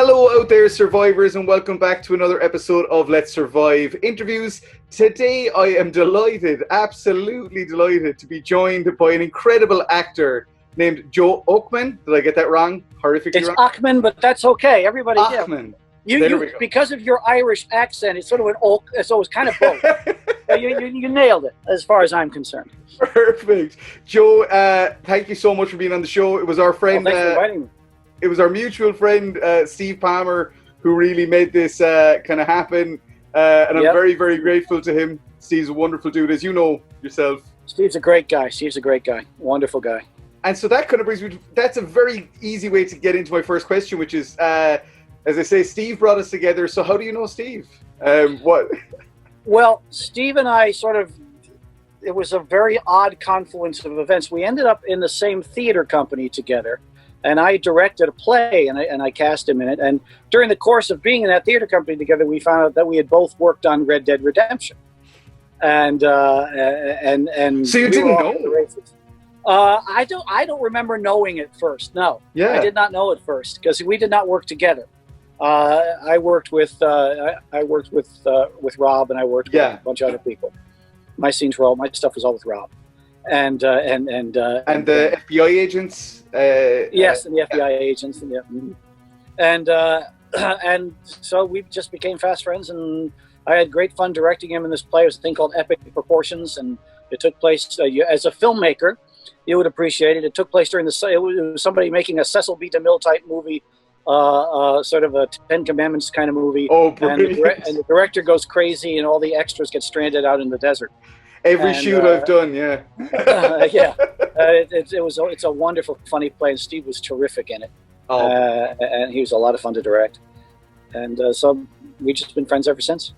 Hello out there, survivors, and welcome back to another episode of Let's Survive Interviews. Today I am delighted, absolutely delighted, to be joined by an incredible actor named Joe Ochman. Did I get that wrong? Horrifically wrong? It's Ochman, but that's okay. Everybody Ochman. You because of your Irish accent, it's sort of an oak, so it's kind of both. you nailed it, as far as I'm concerned. Perfect. Joe, thank you so much for being on the show. It was our friend... thanks for inviting me. It was our mutual friend, Steve Palmer, who really made this kind of happen. And I'm very, very grateful to him. Steve's a wonderful dude, as you know yourself. Steve's a great guy. Steve's a great guy. Wonderful guy. And so that kind of brings me to, that's a very easy way to get into my first question, which is, as I say, Steve brought us together. So how do you know Steve? What? Well, Steve and I it was a very odd confluence of events. We ended up in the same theater company together. And I directed a play, and I cast him in it. And during the course of being in that theater company together, we found out that we had both worked on Red Dead Redemption. And so you didn't know? I don't remember knowing it first. No, yeah, I did not know it first because we did not work together. I worked with Rob, and I worked with a bunch of other people. My stuff was all with Rob. And the FBI agents. Yes, and the FBI agents, and so we just became fast friends, and I had great fun directing him in this play. It was a thing called Epic Proportions, and it took place as a filmmaker. You would appreciate it. It took place during it was somebody making a Cecil B. DeMille type movie, sort of a Ten Commandments kind of movie. Oh, brilliant. And the director goes crazy, and all the extras get stranded out in the desert. Every shoot I've done, yeah. It's a wonderful, funny play, and Steve was terrific in it. And he was a lot of fun to direct. And so we've just been friends ever since.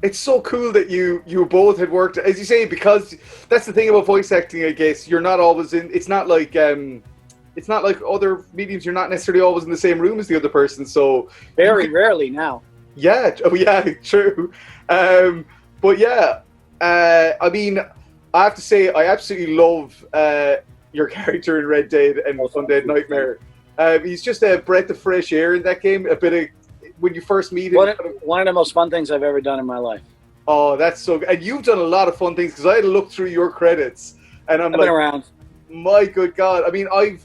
It's so cool that you both had worked, as you say, because that's the thing about voice acting, I guess. You're not always it's not like other mediums, you're not necessarily always in the same room as the other person, so... Very rarely now. Yeah, true. But yeah, I mean, I have to say, I absolutely love your character in Red Dead and Undead Nightmare. He's just a breath of fresh air in that game. A bit of when you first meet him. One of the most fun things I've ever done in my life. Oh, that's so good. And you've done a lot of fun things, because I had to look through your credits, and I've been around. My good God. I mean, I've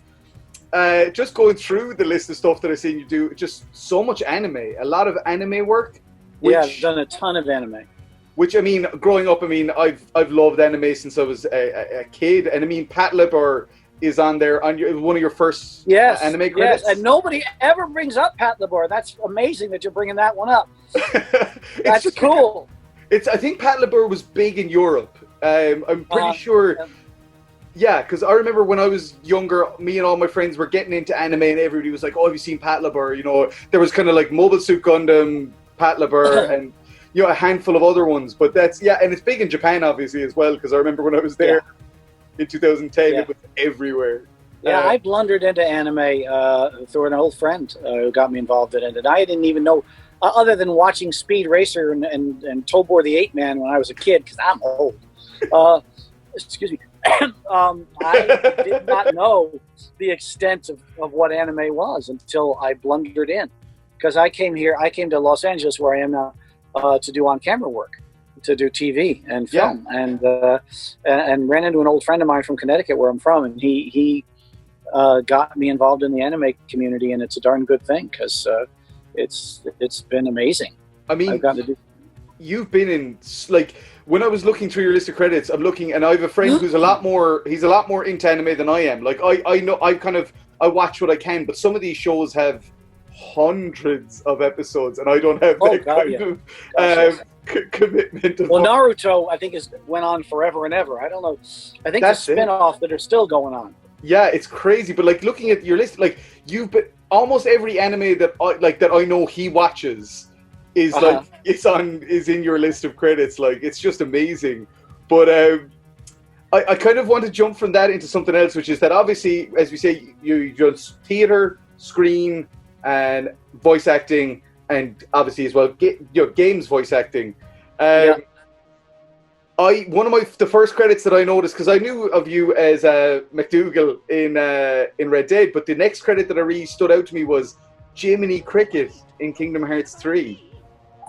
just going through the list of stuff that I've seen you do, just so much anime. A lot of anime work. I've done a ton of anime. Which, I mean, growing up, I mean, I've loved anime since I was a kid. And I mean, Patlabor is on there, on one of your first anime credits. Yes, and nobody ever brings up Patlabor. That's amazing that you're bringing that one up. That's cool. I think Patlabor was big in Europe. I'm pretty sure. Yeah, because I remember when I was younger, me and all my friends were getting into anime, and everybody was like, "Oh, have you seen Patlabor?" You know, there was kind of like Mobile Suit Gundam, Patlabor, and a handful of other ones. But and it's big in Japan, obviously, as well, because I remember when I was there in 2010, it was everywhere. Yeah, I blundered into anime through an old friend who got me involved in it, and I didn't even know, other than watching Speed Racer and Tobor the Ape Man when I was a kid, because I'm old. Excuse me. I did not know the extent of what anime was until I blundered in, because I came to Los Angeles, where I am now, to do on-camera work, to do TV and film, and ran into an old friend of mine from Connecticut, where I'm from, and he got me involved in the anime community, and it's a darn good thing, because it's been amazing. I mean, you've been in, like, when I was looking through your list of credits, I'm looking, and I have a friend who's a lot more into anime than I am. Like, I know, I watch what I can, but some of these shows have hundreds of episodes, and I don't have that kind of commitment. Well, Naruto, I think, went on forever and ever. I don't know. I think that's the spin-off that are still going on. Yeah, it's crazy. But like, looking at your list, like, you've been almost every anime that I know he watches is is in your list of credits. Like, it's just amazing. But I kind of want to jump from that into something else, which is that obviously, as we say, you done theater, screen, and voice acting, and obviously as well games voice acting. One of the first credits that I noticed, because I knew of you as MacDougal in Red Dead, but the next credit that really stood out to me was Jiminy Cricket in Kingdom Hearts 3?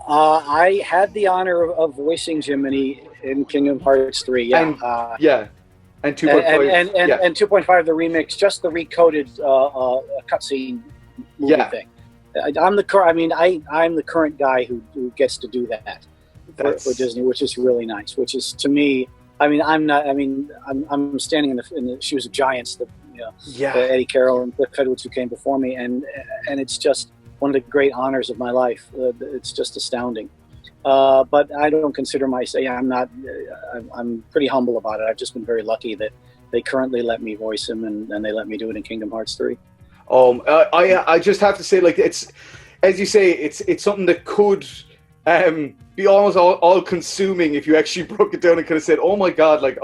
I had the honor of voicing Jiminy in Kingdom Hearts 3. Yeah, and 2.5 and 2.5 the remix, just the recoded cutscene movie thing. I'm the current guy who gets to do that for Disney, which is really nice. Which is, to me, I'm standing in the shoes of giants, Eddie Carroll and Cliff Edwards, who came before me, and it's just one of the great honors of my life. It's just astounding. But I don't consider myself. I'm pretty humble about it. I've just been very lucky that they currently let me voice him, and they let me do it in Kingdom Hearts 3. I just have to say, like, it's, as you say, it's something that could be almost all consuming if you actually broke it down and kind of said, oh my god, like,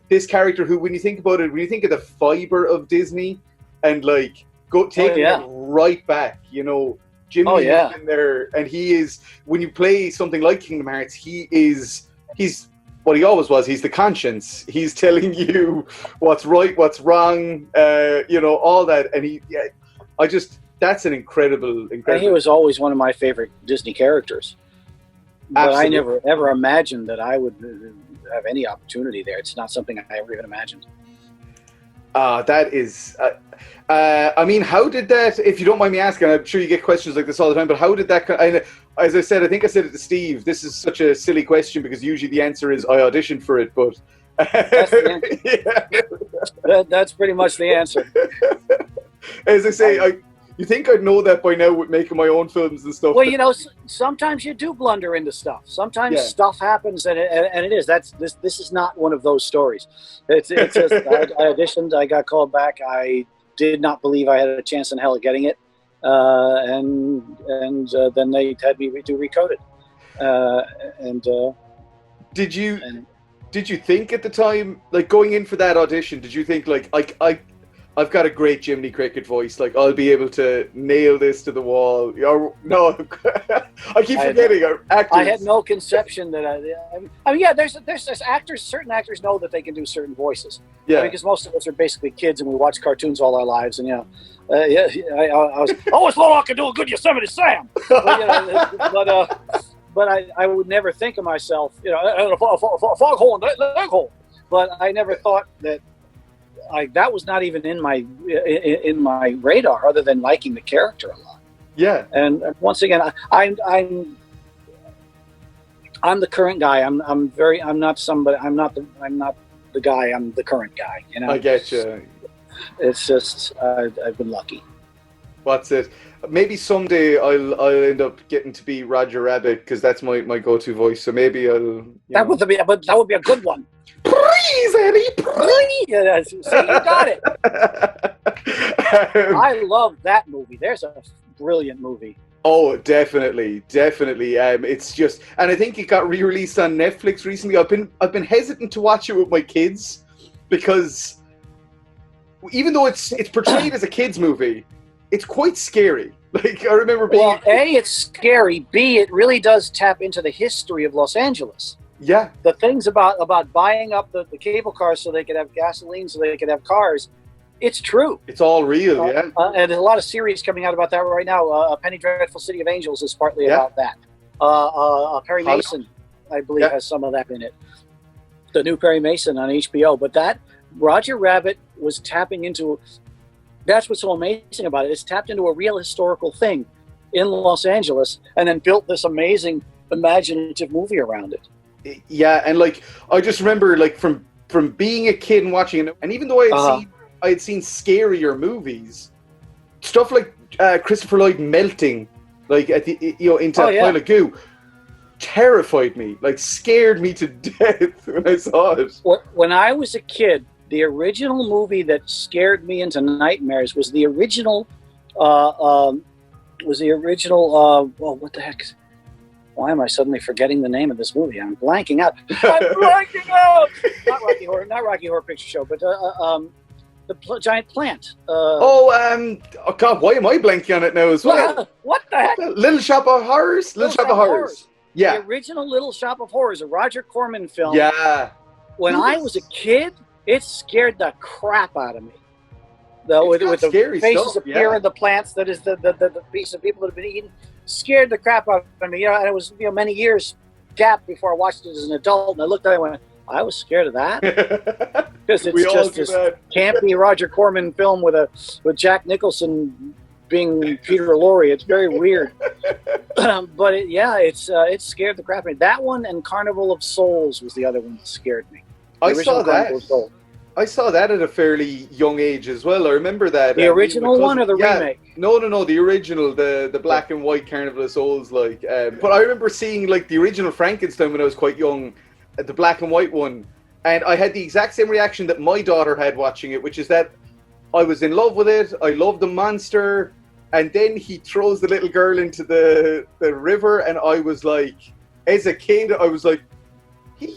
this character who, when you think about it, when you think of the fiber of Disney and like taking it right back, Jimmy is in there, and he is, when you play something like Kingdom Hearts, he's what he always was. He's the conscience. He's telling you what's right, what's wrong, all that. And that's an incredible. And he was always one of my favorite Disney characters. But I never ever imagined that I would have any opportunity there. It's not something I ever even imagined. That is, how did that, if you don't mind me asking, I'm sure you get questions like this all the time, but how did that, as I said, I think I said it to Steve, this is such a silly question because usually the answer is I auditioned for it, but... That's the answer. That's pretty much the answer. As I say, you think I'd know that by now with making my own films and stuff. Well, sometimes you do blunder into stuff. Sometimes stuff happens, and it is. This is not one of those stories. It's just, I auditioned, I got called back. I did not believe I had a chance in hell of getting it, and then they had me recode it. Did you think at the time, like going in for that audition, did you think like I've got a great Jiminy Cricket voice. Like, I'll be able to nail this to the wall. No, I keep forgetting. Actors. I had no conception that there's actors. Certain actors know that they can do certain voices. Yeah, because most of us are basically kids and we watch cartoons all our lives. And I was always thought I could do a good Yosemite Sam. But I would never think of myself, a foghorn leghorn. But I never thought that. That was not even in my radar, other than liking the character a lot. Yeah. And once again, I'm the current guy. I'm not the guy. I'm the current guy. I get you. It's just I've been lucky. What's it? Maybe someday I'll end up getting to be Roger Rabbit because that's my go-to voice. So maybe I'll. That would be a good one. Please, Eddie, please. See, you got it. I love that movie. There's a brilliant movie. Oh, definitely. It's just, and I think it got re-released on Netflix recently. I've been hesitant to watch it with my kids because even though it's portrayed as a kids movie, it's quite scary. Like, I remember being... Well, A, it's scary. B, it really does tap into the history of Los Angeles. Yeah. The things about buying up the cable cars so they could have gasoline, so they could have cars, it's true. It's all real, yeah. And there's a lot of series coming out about that right now. Penny Dreadful City of Angels is partly about that. Perry Mason, I believe, has some of that in it. The new Perry Mason on HBO. But that, Roger Rabbit was tapping into... That's what's so amazing about it. It's tapped into a real historical thing in Los Angeles and then built this amazing, imaginative movie around it. Yeah, and like I just remember, like from being a kid and watching it, and even though I had seen scarier movies, stuff like Christopher Lloyd melting, like at the into a pile of goo, terrified me, like scared me to death when I saw it. When I was a kid, the original movie that scared me into nightmares was the original. What the heck? Why am I suddenly forgetting the name of this movie? I'm blanking out. Not Rocky Horror Picture Show, but the giant plant. Oh God, why am I blanking on it now as well? What the heck? Little Shop of Horrors. Little Shop of Horrors. Yeah. The original Little Shop of Horrors, a Roger Corman film. Yeah. When I was a kid, it scared the crap out of me. with the scary faces stuff, appear yeah. in the plants. That is the piece of people that have been eaten. Scared the crap out of me. And it was many years gap before I watched it as an adult, and I looked at it and went, I was scared of that because it's We all just do this that. campy Roger Corman film with Jack Nicholson being Peter Lorre. It's very weird, but it scared the crap out of me. That one and Carnival of Souls was the other one that scared me. I saw that. I saw that at a fairly young age as well. I remember that. The original one or the remake? No, the original, the black and white Carnival of Souls. But I remember seeing like the original Frankenstein when I was quite young, the black and white one, and I had the exact same reaction that my daughter had watching it, which is that I was in love with it. I loved the monster, and then he throws the little girl into the river, and I was like, as a kid, I was like, he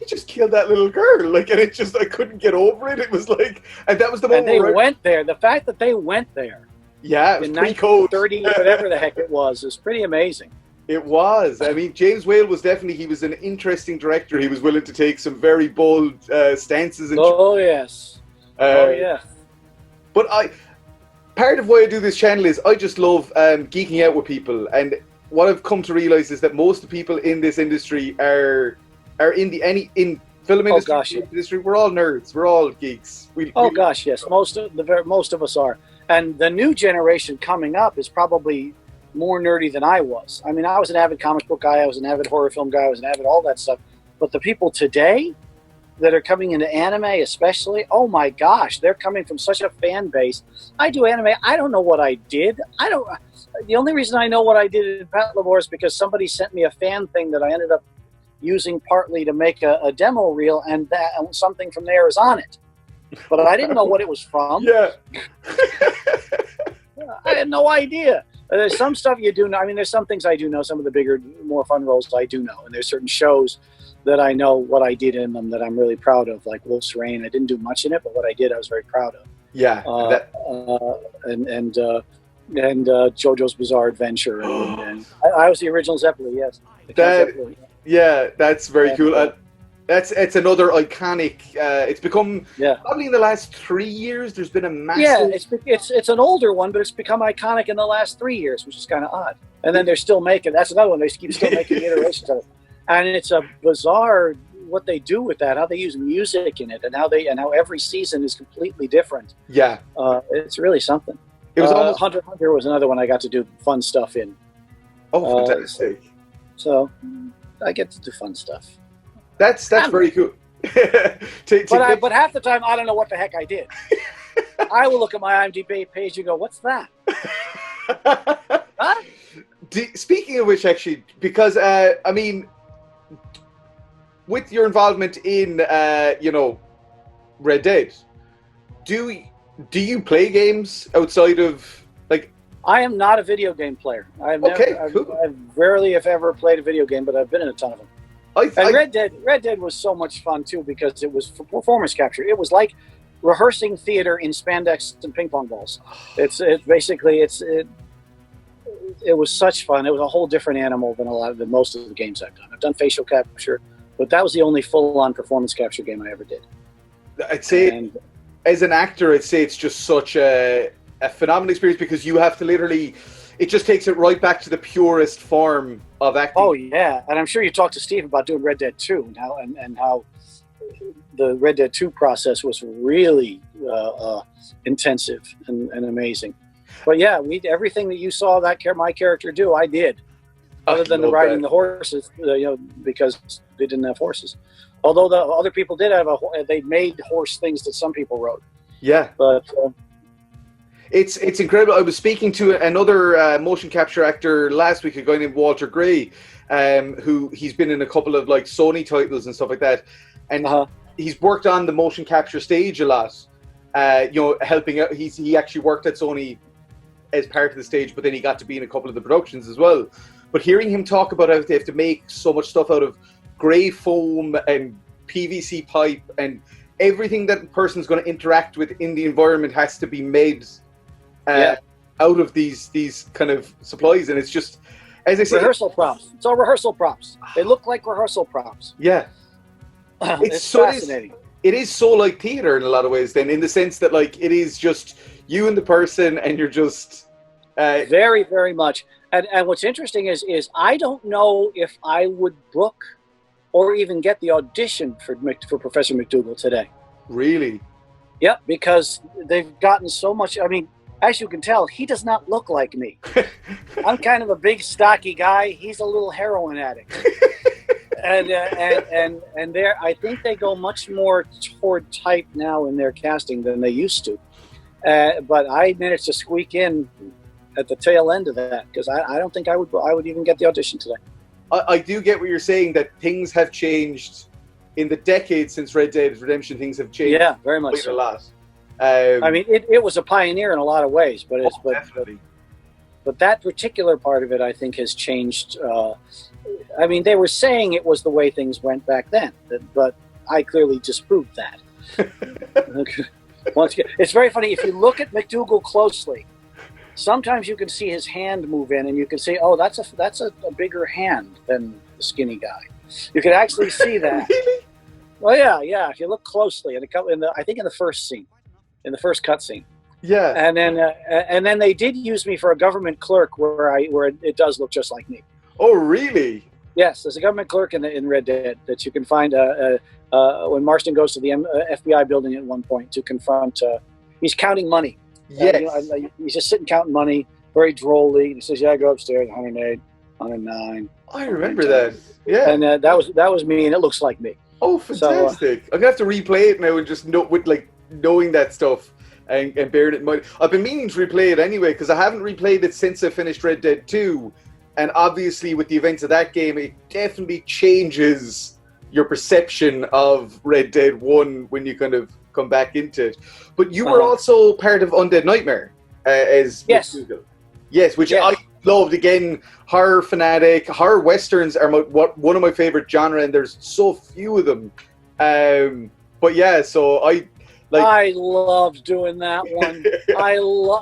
just killed that little girl, like, and I couldn't get over it. It was like, and that was the moment. And they went there. The fact that they went there, yeah, it was in pre-code. 1930, whatever the heck it was pretty amazing. It was. I mean, James Whale was he was an interesting director. He was willing to take some very bold stances. Oh yes. Yeah. But part of why I do this channel is I just love geeking out with people, and what I've come to realize is that most of the people in this industry are in film industry. We're all nerds. We're all geeks. Yes. Most of us are, and the new generation coming up is probably more nerdy than I was. I mean, I was an avid comic book guy. I was an avid horror film guy. I was an avid all that stuff. But the people today that are coming into anime, especially, oh my gosh, they're coming from such a fan base. I do anime. I don't know what I did. The only reason I know what I did in Pet Labor is because somebody sent me a fan thing that I ended up using partly to make a demo reel, and something from there is on it. But I didn't know what it was from. Yeah. I had no idea. There's some stuff you do know. I mean, there's some things I do know. Some of the bigger, more fun roles I do know. And there's certain shows that I know what I did in them that I'm really proud of, like Wolf's Rain. I didn't do much in it, but what I did, I was very proud of. Yeah. And JoJo's Bizarre Adventure. And I was the original Zeppelin, yes. Yeah, that's very cool. It's another iconic. It's become probably in the last 3 years. There's been a massive. Yeah, it's an older one, but it's become iconic in the last 3 years, which is kind of odd. And then they're still making. That's another one. They keep still making iterations of it, and it's a bizarre what they do with that. How they use music in it, and how every season is completely different. Yeah, it's really something. It was almost Hunter x Hunter was another one I got to do fun stuff in. Oh, fantastic! So I get to do fun stuff. That's very cool. But half the time, I don't know what the heck I did. I will look at my IMDb page and go, what's that? Huh? Speaking of which, actually, because, I mean, with your involvement in, Red Dead, do you play games outside of, like... I am not a video game player. Cool. I've rarely, if ever, played a video game, but I've been in a ton of them. Red Dead was so much fun too because it was for performance capture. It was like rehearsing theater in spandex and ping pong balls. It was such fun. It was a whole different animal than most of the games I've done. I've done facial capture, but that was the only full-on performance capture game I ever did. I'd say, as an actor, it's just such a phenomenal experience because you have to literally. It just takes it right back to the purest form of acting. Oh yeah, and I'm sure you talked to Steve about doing Red Dead 2 and how the Red Dead 2 process was really intensive and amazing. But yeah, everything that you saw my character do, I did. Other than the riding the horses, because they didn't have horses. Although the other people did have they made horse things that some people rode. Yeah, but. It's incredible. I was speaking to another motion capture actor last week, a guy named Walter Gray, who he's been in a couple of like Sony titles and stuff like that, and he's worked on the motion capture stage a lot. Helping out. He actually worked at Sony as part of the stage, but then he got to be in a couple of the productions as well. But hearing him talk about how they have to make so much stuff out of grey foam and PVC pipe and everything that a person's going to interact with in the environment has to be made. Out of these kind of supplies, and it's just, as I said, rehearsal props. It's all rehearsal props. They look like rehearsal props. Yeah, it's fascinating. it is so like theater in a lot of ways. Then, in the sense that like it is just you and the person, and you're just very, very much. And what's interesting is I don't know if I would book or even get the audition for Professor MacDougal today. Really? Yep, because they've gotten so much. I mean, as you can tell, he does not look like me. I'm kind of a big, stocky guy. He's a little heroin addict. and there, I think they go much more toward type now in their casting than they used to. But I managed to squeak in at the tail end of that, because I don't think I would even get the audition today. I do get what you're saying, that things have changed in the decades since Red Dead Redemption. Things have changed. Yeah, very much quite so. a lot. I mean, it was a pioneer in a lot of ways, but but that particular part of it, I think, has changed. I mean, they were saying it was the way things went back then, but I clearly disproved that. Once again, it's very funny if you look at MacDougal closely. Sometimes you can see his hand move in, and you can say, "Oh, that's a bigger hand than the skinny guy." You can actually see that. Really? Well, yeah. If you look closely, I think in the first scene, in the first cutscene. Yeah. And then they did use me for a government clerk where it does look just like me. Oh, really? Yes, there's a government clerk in Red Dead that you can find when Marston goes to the FBI building at one point to confront. He's counting money. Yes. He's just sitting counting money, very drolly. He says, "Yeah, I go upstairs, 108, 109." I remember that. Yeah. And that was me, and it looks like me. Oh, fantastic! I'm gonna have to replay it now and just knowing that stuff and bearing it in mind. I've been meaning to replay it anyway, because I haven't replayed it since I finished Red Dead 2, and obviously with the events of that game, it definitely changes your perception of Red Dead 1 when you kind of come back into it. But you were also part of Undead Nightmare as MacDougal. Yes, which I loved. Again, horror fanatic. Horror westerns are one of my favorite genre, and there's so few of them. But yeah, so I loved doing that one.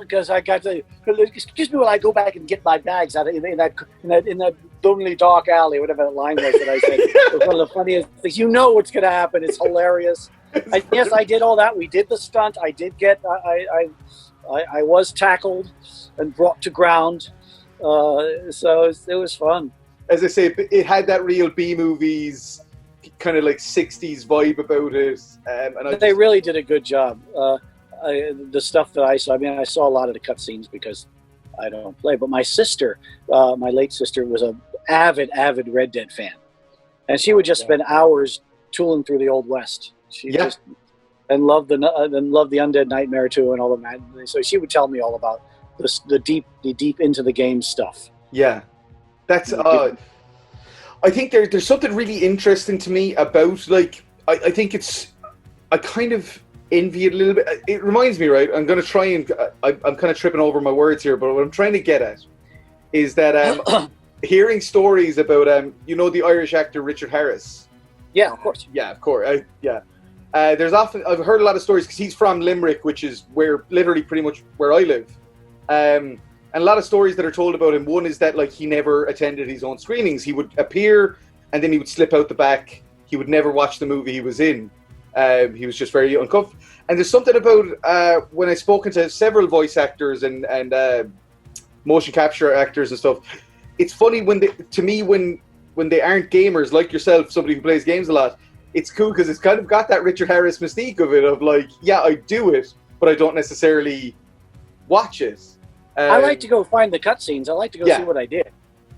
Because I got to, excuse me while I go back and get my bags out in that lonely dark alley, whatever that line was that I said. It was one of the funniest things. You know what's going to happen. It's hilarious. Yes, I did all that. We did the stunt. I did get. I was tackled and brought to ground. So it was fun. As I say, it had that real B movies kind of like 60s vibe about it. And they really did a good job. The stuff that I saw, I saw a lot of the cutscenes because I don't play, but my sister, my late sister, was an avid Red Dead fan. And she would just spend hours tooling through the Old West. She just and loved the Undead Nightmare too, and all of that. So she would tell me all about the deep into the game stuff. Yeah, that's. I think there's something really interesting to me about I think I kind of envy it a little bit. It reminds me, right? I'm going to try and I'm kind of tripping over my words here, but what I'm trying to get at is that hearing stories about the Irish actor Richard Harris. Yeah, of course. Yeah, of course. There's often I've heard a lot of stories because he's from Limerick, which is literally pretty much where I live. And a lot of stories that are told about him. One is that he never attended his own screenings. He would appear and then he would slip out the back. He would never watch the movie he was in. He was just very uncomfortable. And there's something about when I've spoken to several voice actors and motion capture actors and stuff. It's funny when they aren't gamers like yourself, somebody who plays games a lot. It's cool because it's kind of got that Richard Harris mystique of it, of I do it, but I don't necessarily watch it. I like to go find the cutscenes. I like to go see what I did.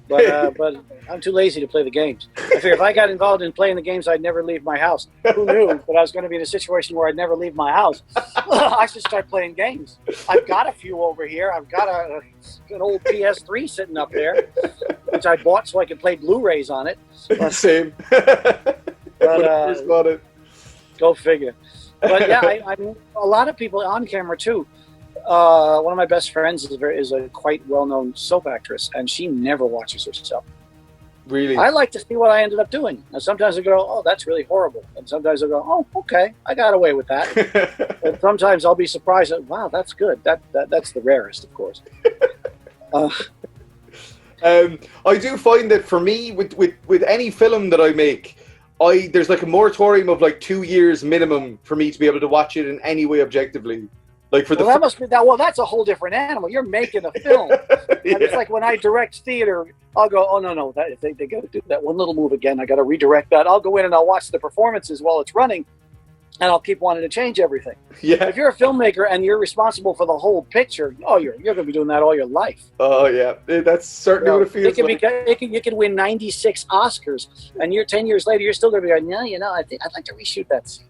But I'm too lazy to play the games. I figure if I got involved in playing the games, I'd never leave my house. Who knew that I was going to be in a situation where I'd never leave my house? I should start playing games. I've got a few over here. I've got an old PS3 sitting up there, which I bought so I could play Blu-rays on it. Same. But go figure. But yeah, I mean, a lot of people on camera too. One of my best friends is a quite well-known soap actress, and she never watches herself. Really? I like to see what I ended up doing. And sometimes I go, "Oh, that's really horrible," and sometimes I go, "Oh, okay, I got away with that." And sometimes I'll be surprised that, "Wow, that's good." That's the rarest, of course. I do find that for me, with any film that I make, there's like a moratorium of like 2 years minimum for me to be able to watch it in any way objectively. Like for that must be that. Well, that's a whole different animal. You're making a film. Yeah. It's like when I direct theater, I'll go, oh no, they got to do that one little move again. I got to redirect that. I'll go in and I'll watch the performances while it's running, and I'll keep wanting to change everything. Yeah. If you're a filmmaker and you're responsible for the whole picture, you're going to be doing that all your life. Oh yeah, that's certainly what it feels like. You can win 96 Oscars, and you're 10 years later, you're still going to be going, no, I think I'd like to reshoot that scene.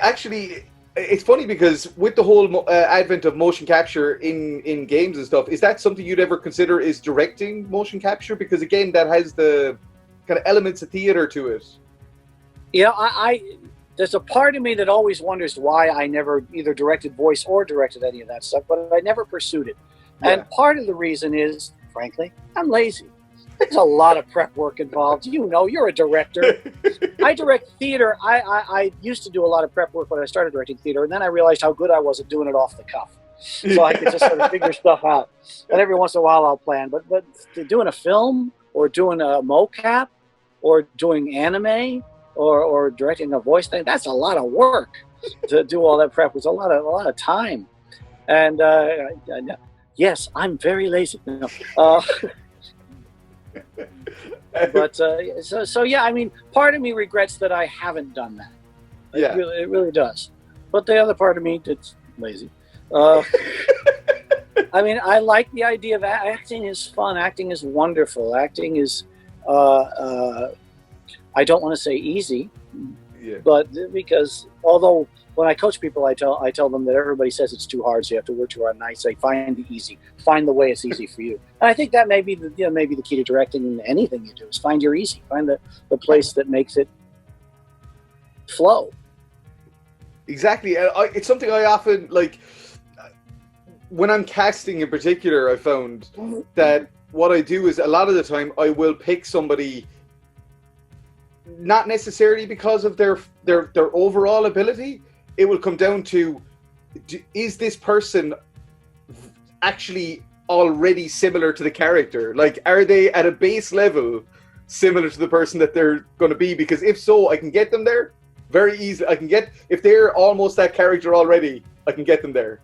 Actually, it's funny because with the whole advent of motion capture in games and stuff, is that something you'd ever consider is directing motion capture? Because again, that has the kind of elements of theater to it. Yeah, there's a part of me that always wonders why I never either directed voice or directed any of that stuff, but I never pursued it. Yeah. And part of the reason is, frankly, I'm lazy. There's a lot of prep work involved. You're a director. I direct theater. I used to do a lot of prep work when I started directing theater, and then I realized how good I was at doing it off the cuff. So I could just sort of figure stuff out. And every once in a while I'll plan. But doing a film or doing a mocap or doing anime or directing a voice thing, that's a lot of work to do all that prep. It's a lot of time. And yes, I'm very lazy. But so yeah, I mean, part of me regrets that I haven't done that. It really does. But the other part of me, it's lazy. I mean, I like the idea of acting is fun. Acting is wonderful. Acting is, I don't want to say easy, but because although when I coach people, I tell them that everybody says it's too hard, so you have to work too hard. And I say, find the easy, find the way it's easy for you. And I think that may be the key to directing anything you do is find your easy, find the place that makes it flow. Exactly. It's something I often like when I'm casting in particular. I found that what I do is a lot of the time I will pick somebody not necessarily because of their overall ability. It will come down to, is this person actually already similar to the character? Like, are they at a base level similar to the person that they're going to be? Because if so, I can get them there very easily. If they're almost that character already, I can get them there.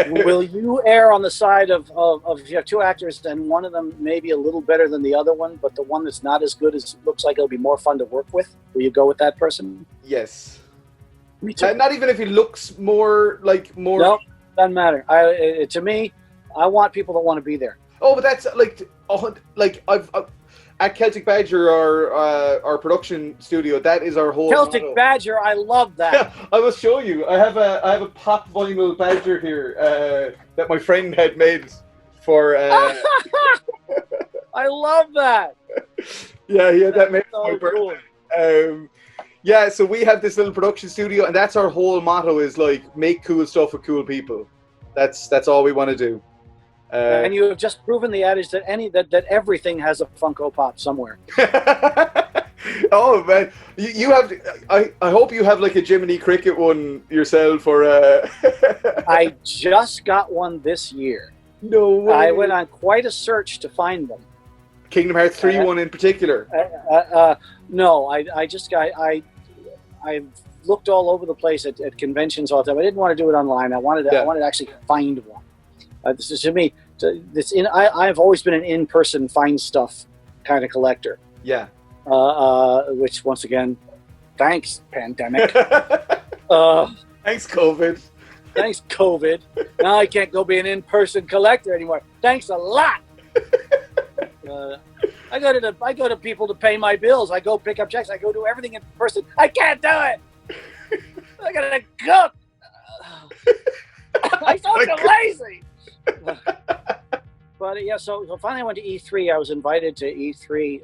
Will you err on the side of if you have two actors and one of them may be a little better than the other one, but the one that's not as good as looks like it'll be more fun to work with? Will you go with that person? Yes. Me too. Not even if he looks more. No, doesn't matter. To me, I want people that want to be there. Oh, but that's I've at Celtic Badger, our production studio. That is our whole Celtic motto. Badger. I love that. Yeah, I will show you. I have a pop vinyl badger here that my friend had made for. I love that. Yeah, he had that made for my cool. birthday. Yeah, so we have this little production studio, and that's our whole motto: is like make cool stuff with cool people. That's all we want to do. And you have just proven the adage that that everything has a Funko Pop somewhere. Oh man, you have. I hope you have like a Jiminy cricket one yourself, or. I just got one this year. No way. I went on quite a search to find them. Kingdom Hearts 3 one in particular. No, I've looked all over the place at conventions all the time. I didn't want to do it online. I wanted to actually find one. This is to me. I've always been an in-person find stuff kind of collector. Yeah. Which once again, thanks pandemic. Thanks COVID. Thanks COVID. Now I can't go be an in-person collector anymore. Thanks a lot. I go to people to pay my bills. I go pick up checks. I go do everything in person. I can't do it. I gotta cook. I'm so lazy. But yeah, so finally I went to E3. I was invited to E3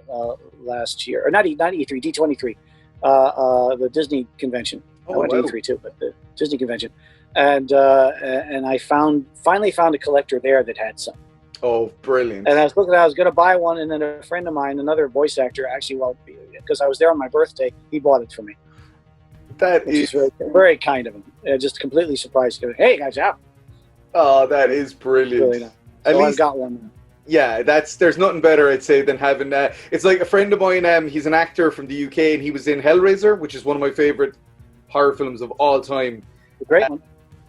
last year, or not E3, D23, the Disney convention. I went to E3 too, but the Disney convention, and I finally found a collector there that had some. Oh, brilliant! And I was going to buy one, and then a friend of mine, another voice actor, actually, because I was there on my birthday, he bought it for me. That is very, very kind of him. Just completely surprised. Hey guys, yeah. Oh, that is brilliant. Really nice. So I've got one. Yeah, there's nothing better, I'd say, than having it's like a friend of mine, he's an actor from the UK, and he was in Hellraiser, which is one of my favorite horror films of all time. A great one.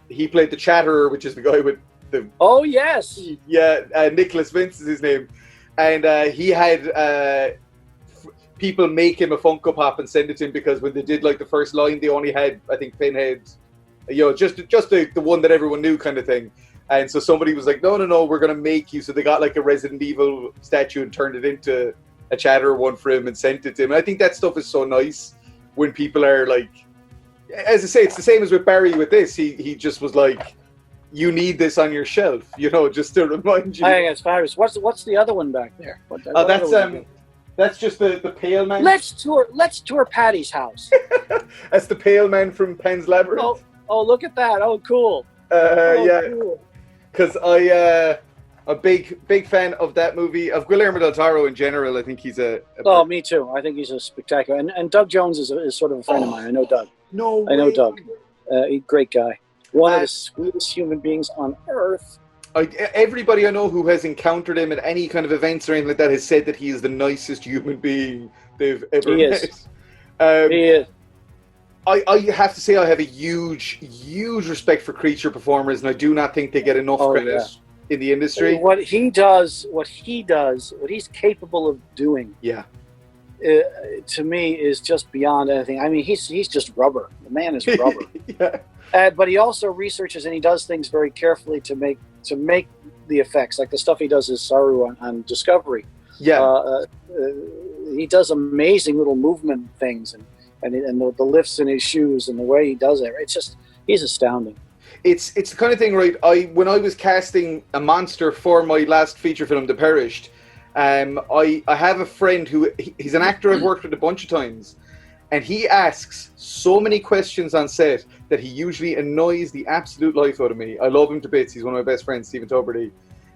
He played the Chatterer, which is the guy with the... Oh, yes! Yeah, Nicholas Vince is his name. And he had people make him a Funko Pop and send it to him, because when they did like the first line, they only had, I think, Pinhead, just the one that everyone knew kind of thing. And so somebody was like, no, we're going to make you. So they got like a Resident Evil statue and turned it into a Chatterer one for him and sent it to him. And I think that stuff is so nice when people are like, as I say, it's the same as with Barry with this. He just was like, you need this on your shelf, just to remind you. I think it's fabulous. What's the other one back there? That's just the Pale Man. Let's tour Paddy's house. That's the Pale Man from Pan's Labyrinth. Oh, look at that. Oh, cool. Yeah. Cool. Because I'm a big fan of that movie, of Guillermo del Toro in general. I think he's Oh, me too. I think he's a spectacular. And Doug Jones is sort of a friend of mine. I know Doug. No way. I know Doug. He's a great guy. One of the sweetest human beings on earth. Everybody I know who has encountered him at any kind of events or anything like that has said that he is the nicest human being they've ever met. He is. I have to say I have a huge respect for creature performers, and I do not think they get enough credit in the industry. What he's capable of doing, to me, is just beyond anything. I mean, he's just rubber. The man is rubber. Yeah. But he also researches and he does things very carefully to make the effects, like the stuff he does as Saru on Discovery. Yeah. He does amazing little movement things and the lifts in his shoes and the way he does it. He's astounding. It's the kind of thing, right? When I was casting a monster for my last feature film, The Perished, I have a friend he's an actor I've worked with a bunch of times, and he asks so many questions on set that he usually annoys the absolute life out of me. I love him to bits. He's one of my best friends, Stephen Tuberty.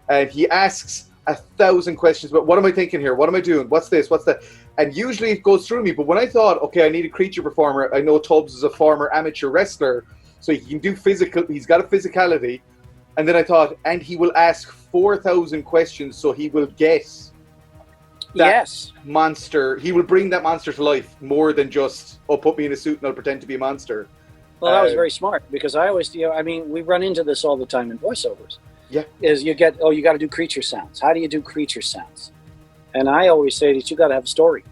And he asks 1,000 questions about, what am I thinking here? What am I doing? What's this? What's that? And usually it goes through me. But when I thought, okay, I need a creature performer, I know Tubbs is a former amateur wrestler, so he can do physical, he's got a physicality. And then I thought, and he will ask 4,000 questions, so he will get that monster. He will bring that monster to life more than just, put me in a suit and I'll pretend to be a monster. Well, that was very smart, because I always, we run into this all the time in voiceovers. Yeah. Is you got to do creature sounds. How do you do creature sounds? And I always say that you got to have a story.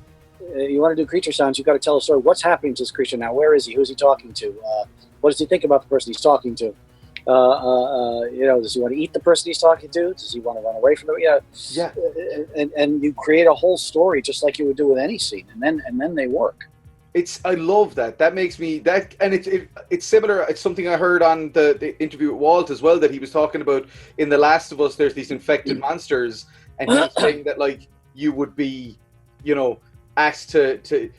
You want to do creature sounds, you got to tell a story. What's happening to this creature now? Where is he? Who's he talking to? What does he think about the person he's talking to? Does he want to eat the person he's talking to? Does he want to run away from them? Yeah. And you create a whole story just like you would do with any scene, and then they work. I love that. That makes me and it's similar. It's something I heard on the interview with Walt as well, that he was talking about in The Last of Us. There's these infected monsters, and he's saying that like you would be, asked to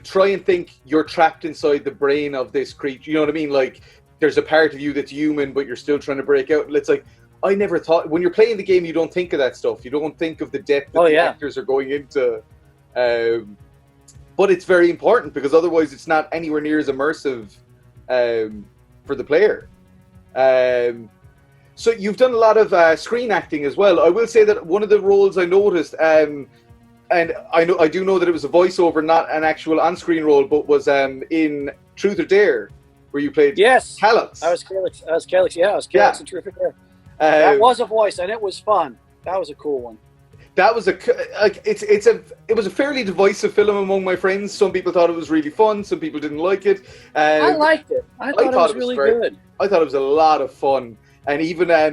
try and think you're trapped inside the brain of this creature. You know what I mean? Like there's a part of you that's human, but you're still trying to break out. It's like, I never thought, when you're playing the game, you don't think of that stuff. You don't think of the depth that the actors are going into. But it's very important, because otherwise it's not anywhere near as immersive for the player. So you've done a lot of screen acting as well. I will say that one of the roles I noticed, and I do know that it was a voiceover, not an actual on-screen role, but was in Truth or Dare, where you played Calyx. I was Calyx. Yeah, I was Calyx in Truth or Dare. That was a voice, and it was fun. That was a cool one. That was it was a fairly divisive film among my friends. Some people thought it was really fun. Some people didn't like it. I liked it. I thought it was really good. I thought it was a lot of fun. And even I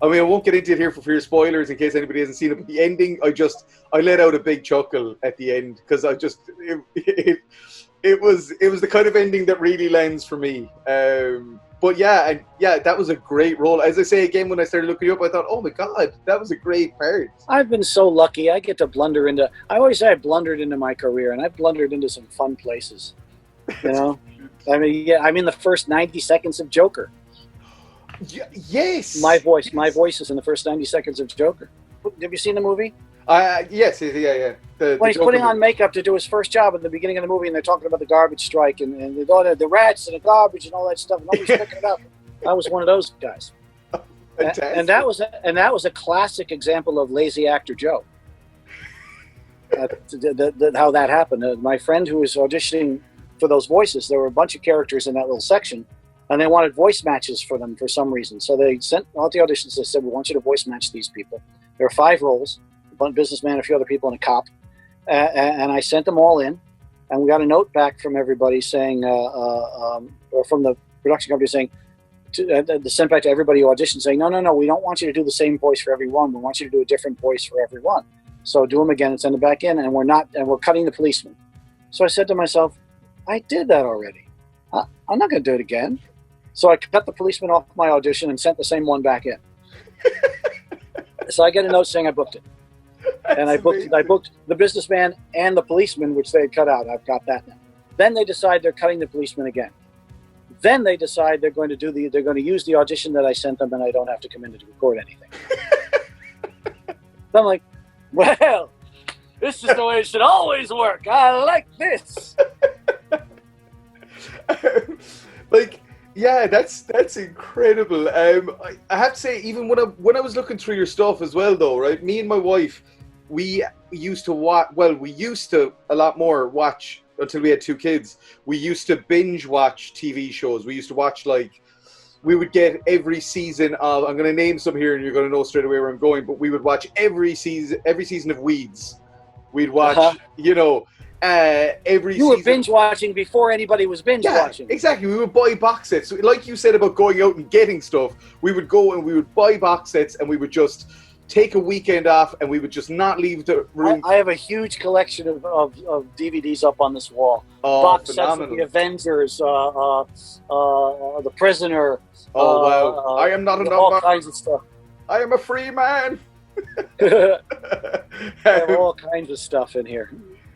won't get into it here for fear of spoilers in case anybody hasn't seen it. But the ending, I let out a big chuckle at the end, because it was the kind of ending that really lands for me. But that was a great role. As I say again, when I started looking up, I thought, oh my God, that was a great part. I've been so lucky. I get to blunder into. I always say I blundered into my career, and I've blundered into some fun places. I mean, in the first 90 seconds of Joker. Yes. My voice is in the first 90 seconds of Joker. Have you seen the movie? Yes, yeah. When he's putting on makeup to do his first job at the beginning of the movie, and they're talking about the garbage strike and the rats and the garbage and all that stuff, and nobody's picking it up. I was one of those guys. And that was a classic example of lazy actor Joe. How that happened. My friend who was auditioning for those voices, there were a bunch of characters in that little section, and they wanted voice matches for them for some reason. So they sent out the auditions. They said, "We want you to voice match these people." There are 5 roles: a businessman, a few other people, and a cop. And I sent them all in, and we got a note back from everybody saying, or from the production company saying, sent back to everybody who auditioned saying, no, we don't want you to do the same voice for everyone. We want you to do a different voice for everyone. So do them again and send them back in, and we're cutting the policeman. So I said to myself, I did that already. I'm not going to do it again. So I cut the policeman off my audition and sent the same one back in. So I get a note saying I booked it. And I booked the businessman and the policeman, which they had cut out. I've got that now. Then they decide they're cutting the policeman again. Then they decide they're going to use the audition that I sent them, and I don't have to come in to record anything. So I'm like, well, this is the way it should always work. I like this. Yeah, that's incredible. I have to say, even when I was looking through your stuff as well, though, right? Me and my wife, we used to watch. Well, we used to a lot more watch until we had 2 kids. We used to binge watch TV shows. We used to watch we would get every season of. I'm going to name some here, and you're going to know straight away where I'm going. But we would watch every season of Weeds. We'd watch, every. You were binge watching before anybody was binge watching. Exactly. We would buy box sets. So, like you said about going out and getting stuff, we would go and we would buy box sets, and we would just take a weekend off, and we would just not leave the room. I have a huge collection of DVDs up on this wall. Box sets of the Avengers, the Prisoner. Oh wow! I am not a number. All kinds of stuff. I am a free man. I have all kinds of stuff in here.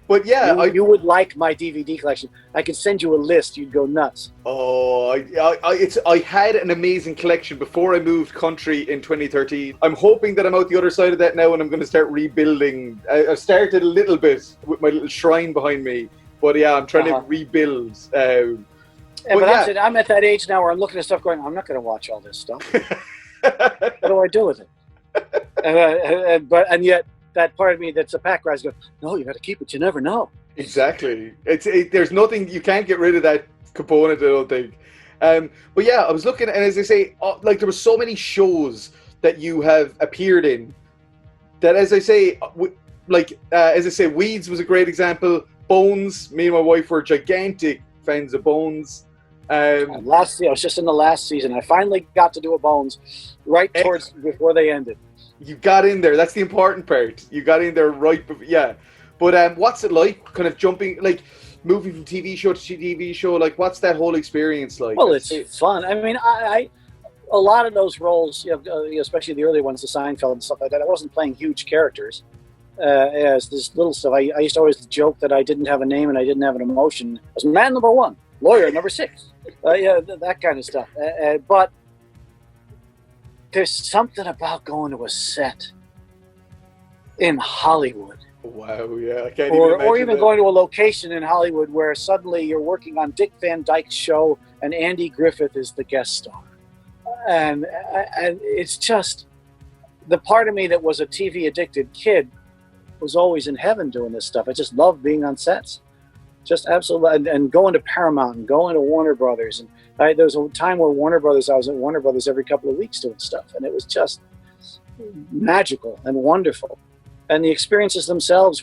But yeah, you would like my DVD collection. I could send you a list. You'd go nuts. Oh, I had an amazing collection before I moved country in 2013. I'm hoping that I'm out the other side of that now, and I'm going to start rebuilding. I've started a little bit with my little shrine behind me, but yeah, I'm trying to rebuild. I'm at that age now where I'm looking at stuff going, I'm not going to watch all this stuff. What do I do with it? And yet, that part of me that's a pack rise goes, no, you got to keep it. You never know. Exactly. There's nothing, you can't get rid of that component, I don't think. But yeah, I was looking, and as I say, there were so many shows that you have appeared in that, as I say, Weeds was a great example. Bones, me and my wife were gigantic fans of Bones. I was just in the last season. I finally got to do a Bones before they ended. You got in there. That's the important part. You got in there right before, yeah. But what's it like, kind of jumping, moving from TV show to TV show? What's that whole experience like? Well, it's fun. I mean, a lot of those roles, especially the early ones, the Seinfeld and stuff like that, I wasn't playing huge characters. As this little stuff, I used to always joke that I didn't have a name and I didn't have an emotion. I was man number 1, lawyer number 6. That kind of stuff. But there's something about going to a set in Hollywood. Wow, yeah. I can't even imagine or even that. going to a location in Hollywood where suddenly you're working on Dick Van Dyke's show and Andy Griffith is the guest star. And it's just, the part of me that was a TV-addicted kid was always in heaven doing this stuff. I just loved being on sets. Just absolutely, and going to Paramount and going to Warner Brothers. And there was a time where I was at Warner Brothers every couple of weeks doing stuff, and it was just magical and wonderful. And the experiences themselves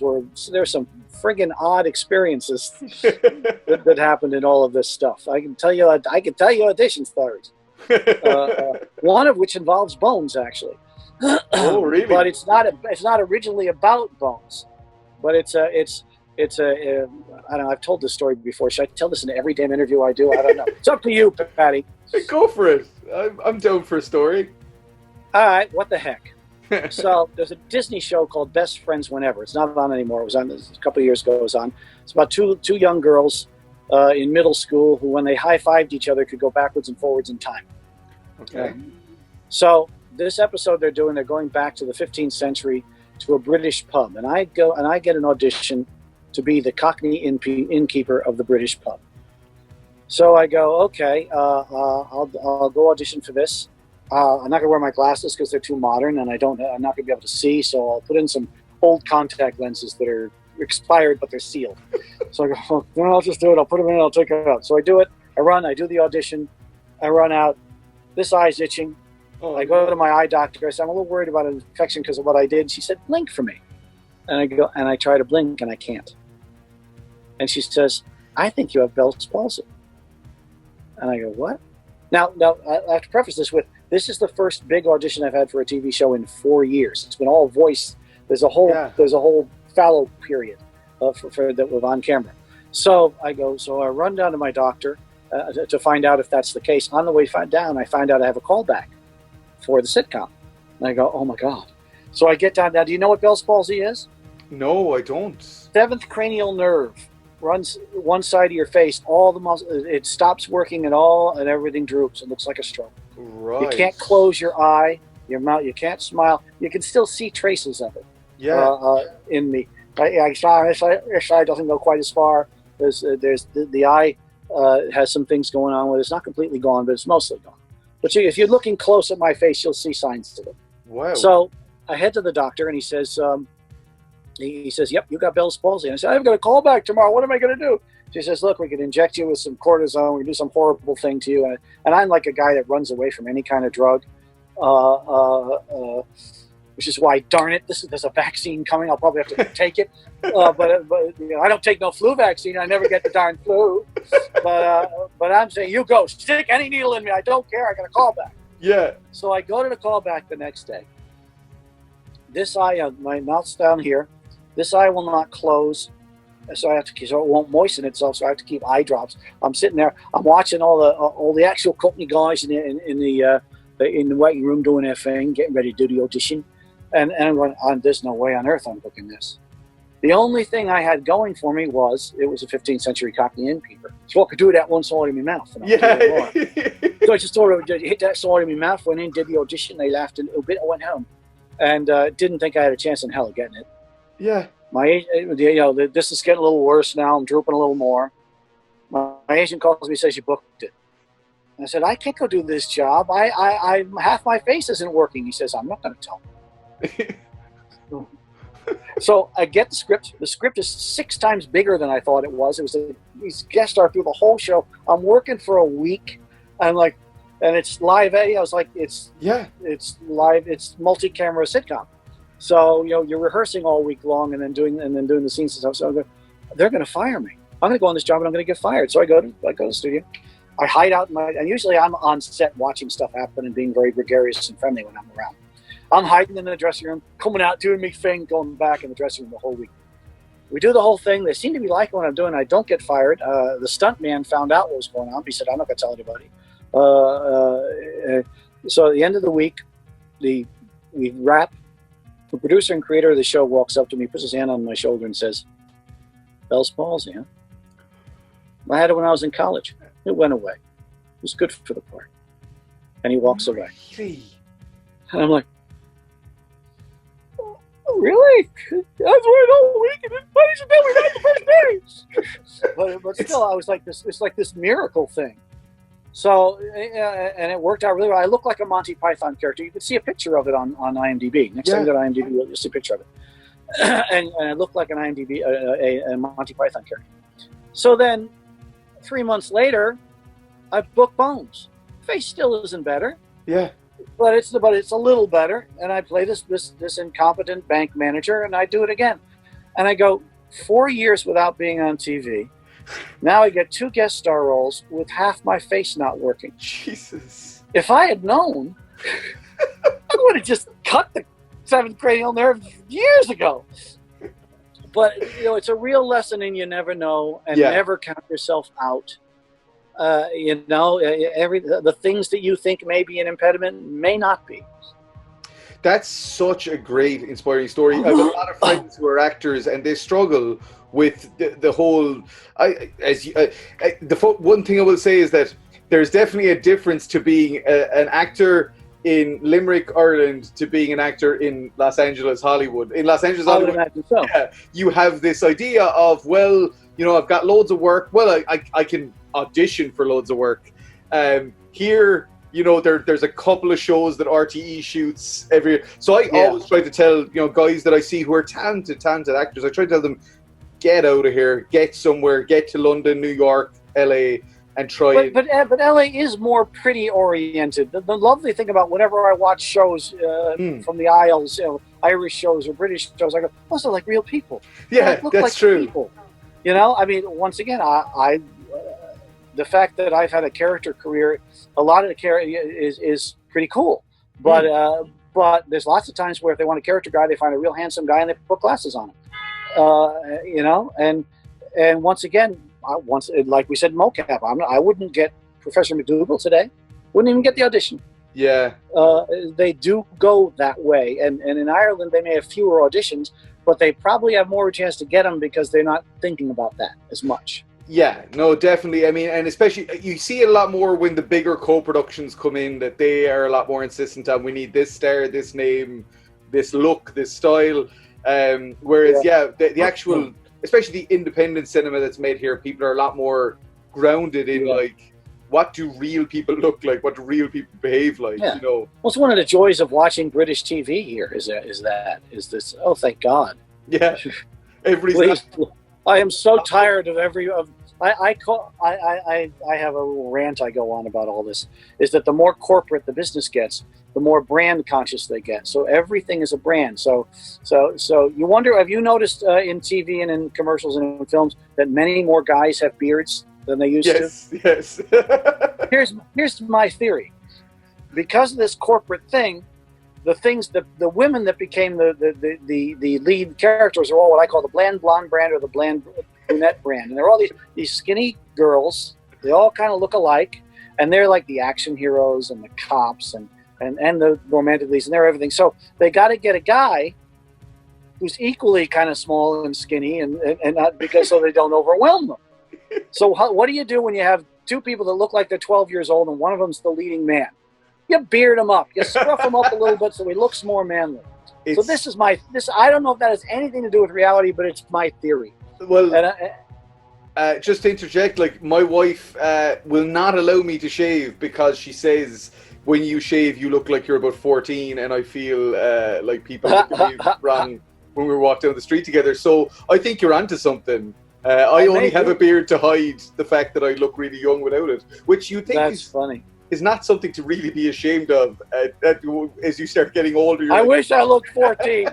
there's some friggin' odd experiences that happened in all of this stuff. I can tell you audition stories. One of which involves Bones, actually. Oh, really? But it's not originally about Bones, but it's I don't know. I've told this story before. Should I tell this in every damn interview I do? I don't know. It's up to you, Paddy. Go for it. I'm down for a story. All right. What the heck? So there's a Disney show called Best Friends Whenever. It's not on anymore. It was on a couple of years ago. It was on. It's about two young girls in middle school who, when they high-fived each other, could go backwards and forwards in time. Okay. So this episode they're going back to the 15th century to a British pub, and I get an audition to be the Cockney innkeeper of the British pub. So I go, okay, I'll go audition for this. I'm not going to wear my glasses because they're too modern, and I'm not going to be able to see. So I'll put in some old contact lenses that are expired, but they're sealed. So I go, well, then I'll just do it. I'll put them in. I'll take it out. So I do it. I do the audition. I run out. This eye's itching. I go to my eye doctor. I said, I'm a little worried about an infection because of what I did. She said, blink for me. And I go, and I try to blink, and I can't. And she says, I think you have Bell's palsy. And I go, what? Now, I have to preface this with, this is the first big audition I've had for a TV show in 4 years. It's been all voice. There's a whole fallow period for that was on camera. So I run down to my doctor to find out if that's the case. On the way down, I find out I have a callback for the sitcom. And I go, oh my God. So I get down. Now, do you know what Bell's palsy is? No, I don't. Seventh cranial nerve runs one side of your face. All the muscle, it stops working at all, and everything droops. It looks like a stroke. Right. You can't close your eye, your mouth. You can't smile. You can still see traces of it. Yeah. In me, this eye doesn't go quite as far. There's the eye has some things going on with it. It's not completely gone, but it's mostly gone. But if you're looking close at my face, you'll see signs of it. Wow. So I head to the doctor, and he says, yep, you got Bell's palsy. And I said, I've got a call back tomorrow. What am I going to do? She says, look, we can inject you with some cortisone. We can do some horrible thing to you. And I'm like a guy that runs away from any kind of drug, which is why, darn it, there's a vaccine coming. I'll probably have to take it. But I don't take no flu vaccine. I never get the darn flu. But I'm saying, you go. Stick any needle in me. I don't care. I got a call back. Yeah. So I go to the callback the next day. This eye, my mouth's down here. This eye will not close, so it won't moisten itself. So I have to keep eye drops. I'm sitting there. I'm watching all the actual company guys in the waiting room doing their thing, getting ready to do the audition, and I'm going, there's no way on earth I'm booking this. The only thing I had going for me was it was a 15th century Cockney innkeeper. So I could do that one sword in my mouth. And Yeah. So I just sort of hit that sword in my mouth, went in, did the audition. They laughed a little bit. I went home, and didn't think I had a chance in hell of getting it. Yeah. This is getting a little worse now. I'm drooping a little more. My agent calls me, says you booked it. And I said, I can't go do this job. I half my face isn't working. He says, I'm not going to tell him. So I get the script. The script is 6 times bigger than I thought it was. It was he's guest star through the whole show. I'm working for a week. I'm like, and it's live. I was like, it's live. It's multi-camera sitcom. So you're rehearsing all week long and then doing the scenes and stuff. So they're going to fire me. I'm going to go on this job and I'm going to get fired. So I go to the studio. I hide out and usually I'm on set watching stuff happen and being very gregarious and friendly when I'm around. I'm hiding in the dressing room, coming out, doing my thing, going back in the dressing room the whole week. We do the whole thing. They seem to be liking what I'm doing. I don't get fired. The stunt man found out what was going on. He said, I'm not going to tell anybody. So at the end of the week, we wrap. The producer and creator of the show walks up to me, puts his hand on my shoulder and says, Bell's palsy, huh? I had it when I was in college. It went away. It was good for the part. And he walks away. Really? And I'm like, oh, really? I was waiting all week and then why did you tell me that the first day? But still, I was like this. It's like this miracle thing. So, and it worked out really well. I look like a Monty Python character. You can see a picture of it on IMDb. Next time you go to IMDb, you'll see a picture of it. and I look like an IMDb, a Monty Python character. So then, 3 months later, I book Bones. Face still isn't better. Yeah. But it's a little better. And I play this incompetent bank manager, and I do it again. And I go 4 years without being on TV. Now I get 2 guest star roles with half my face not working. Jesus. If I had known, I would have just cut the 7th cranial nerve years ago. But it's a real lesson in you never know and never count yourself out. The things that you think may be an impediment may not be. That's such a great, inspiring story. I have a lot of friends who are actors, and they struggle with the whole. One thing I will say is that there's definitely a difference to being an actor in Limerick, Ireland, to being an actor in Los Angeles, Hollywood. In Los Angeles, Hollywood, you have this idea of, well, I've got loads of work. Well, I can audition for loads of work. Here, you know, there's a couple of shows that RTE shoots every year. So I always try to tell, you know, guys that I see who are talented actors, I try to tell them, get out of here, get somewhere, get to London, New York, LA, and try. But LA is more pretty oriented. The lovely thing about whenever I watch shows from the Isles, you know, Irish shows or British shows, I go, those are like real people. Yeah, look that's like true. People. You know, I mean, once again, I the fact that I've had a character career, a lot of the character is pretty cool. But there's lots of times where if they want a character guy, they find a real handsome guy and they put glasses on him. You know, and once again, like we said, mocap. I wouldn't get Professor MacDougal today. Wouldn't even get the audition. Yeah. They do go that way, and in Ireland they may have fewer auditions, but they probably have more chance to get them because they're not thinking about that as much. Yeah, no, definitely. I mean, and especially you see it a lot more when the bigger co-productions come in, that they are a lot more insistent on, we need this star, this name, this look, this style. Whereas, the actual, especially the independent cinema that's made here, people are a lot more grounded in like, what do real people look like? What do real people behave like? You know. Well, it's one of the joys of watching British TV here. Is this? Oh, thank God. Yeah. Everybody's. I am so tired of I have a little rant I go on about all this. Is that the more corporate the business gets, the more brand conscious they get. So everything is a brand. So you wonder, have you noticed in TV and in commercials and in films that many more guys have beards than they used to? Yes. Here's my theory. Because of this corporate thing, the women that became the lead characters are all what I call the bland blonde brand or the bland brunette brand. And they're all these skinny girls. They all kind of look alike. And they're like the action heroes and the cops and the romantic leads, and they're everything. So they got to get a guy who's equally kind of small and skinny, and not because so they don't overwhelm them. So what do you do when you have two people that look like they're 12 years old and one of them's the leading man? You beard them up, you scruff them up a little bit so he looks more manly. So this is I don't know if that has anything to do with reality, but it's my theory. Well, just to interject, like my wife will not allow me to shave because she says, when you shave, you look like you're about 14, and I feel like people look at me wrong when we walk down the street together. So I think you're onto something. I only have a beard to hide the fact that I look really young without it, which you think is not something to really be ashamed of as you start getting older. I wish I looked 14.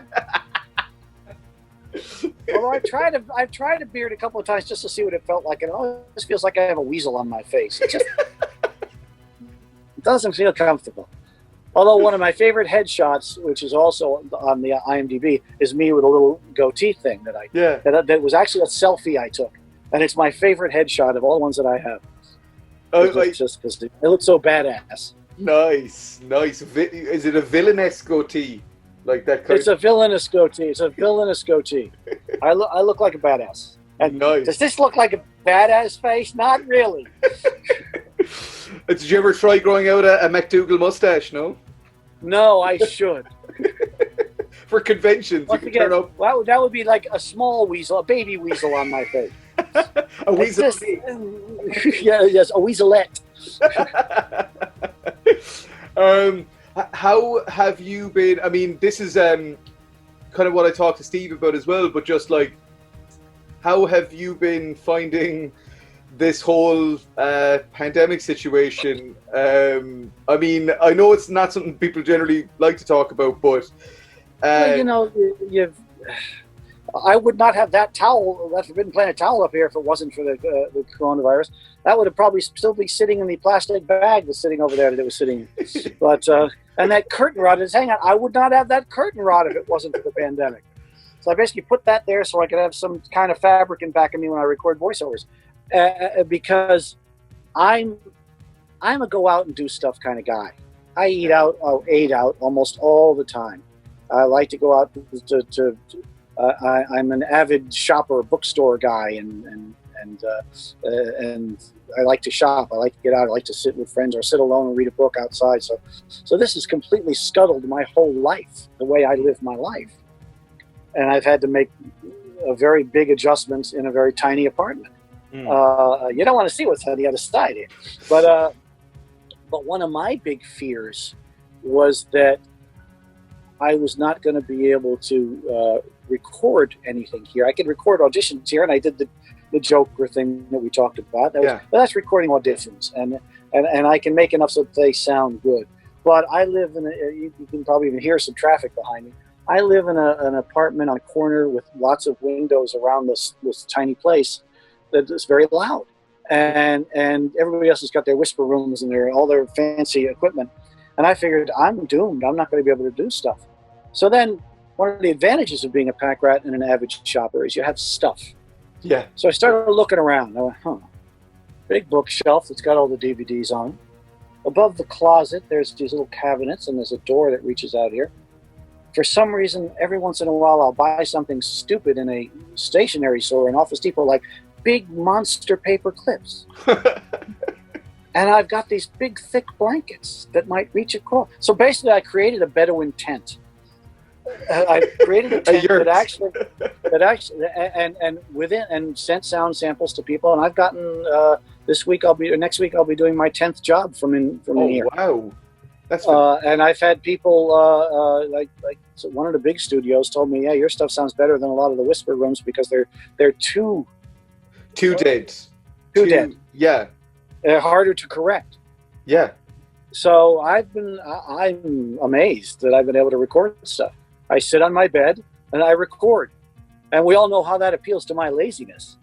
Well, I've tried a beard a couple of times just to see what it felt like, and it always feels like I have a weasel on my face. It doesn't feel comfortable. Although one of my favorite headshots, which is also on the IMDb, is me with a little goatee thing that was actually a selfie I took, and it's my favorite headshot of all the ones that I have. Just because it looks so badass. Nice. Is it a villainous goatee? Like that? It's a villainous goatee. I look like a badass. And nice. Does this look like a badass face? Not really. Did you ever try growing out a MacDougal mustache? No, I should. For conventions, once you can turn up. That would be like a small weasel, a baby weasel on my face. A weasel. Yes, a weaselette. How have you been? I mean, this is kind of what I talked to Steve about as well, but just like, how have you been finding this whole pandemic situation? I mean, I know it's not something people generally like to talk about, but well, I would not have that Forbidden Planet towel up here if it wasn't for the coronavirus. That would have probably still be sitting in the plastic bag that's sitting over there that it was sitting in. But and that curtain rod is hanging. I would not have that curtain rod if it wasn't for the pandemic. So I basically put that there so I could have some kind of fabric in back of me when I record voiceovers, because I'm a go out and do stuff kind of guy. I ate out almost all the time. I like to go out to I'm an avid shopper, bookstore guy, and I like to shop. I like to get out. I like to sit with friends or sit alone and read a book outside. So this has completely scuttled my whole life, the way I live my life, and I've had to make a very big adjustments in a very tiny apartment. You don't want to see what's on the other side here, But one of my big fears was that I was not going to be able to record anything here. I could record auditions here, and I did the Joker thing that we talked about. But that's recording auditions, and I can make enough so that they sound good. But I live in you can probably even hear some traffic behind me. I live in an apartment on a corner with lots of windows around this tiny place that is very loud. And everybody else has got their whisper rooms and all their fancy equipment. And I figured, I'm doomed. I'm not going to be able to do stuff. So then one of the advantages of being a pack rat and an avid shopper is you have stuff. Yeah. So I started looking around. I went, big bookshelf that's got all the DVDs on it. Above the closet, there's these little cabinets, and there's a door that reaches out here. For some reason, every once in a while, I'll buy something stupid in a stationery store, an Office Depot, like big monster paper clips. And I've got these big, thick blankets that might reach across. So basically, I created a Bedouin tent. I created a tent that actually, and sent sound samples to people. And I've gotten next week I'll be doing my 10th job from in here. Wow. That's and I've had people so one of the big studios told me, yeah, your stuff sounds better than a lot of the whisper rooms because they're too dead. Too dead. Yeah. They're harder to correct. Yeah. So I'm amazed that I've been able to record stuff. I sit on my bed and I record. And we all know how that appeals to my laziness.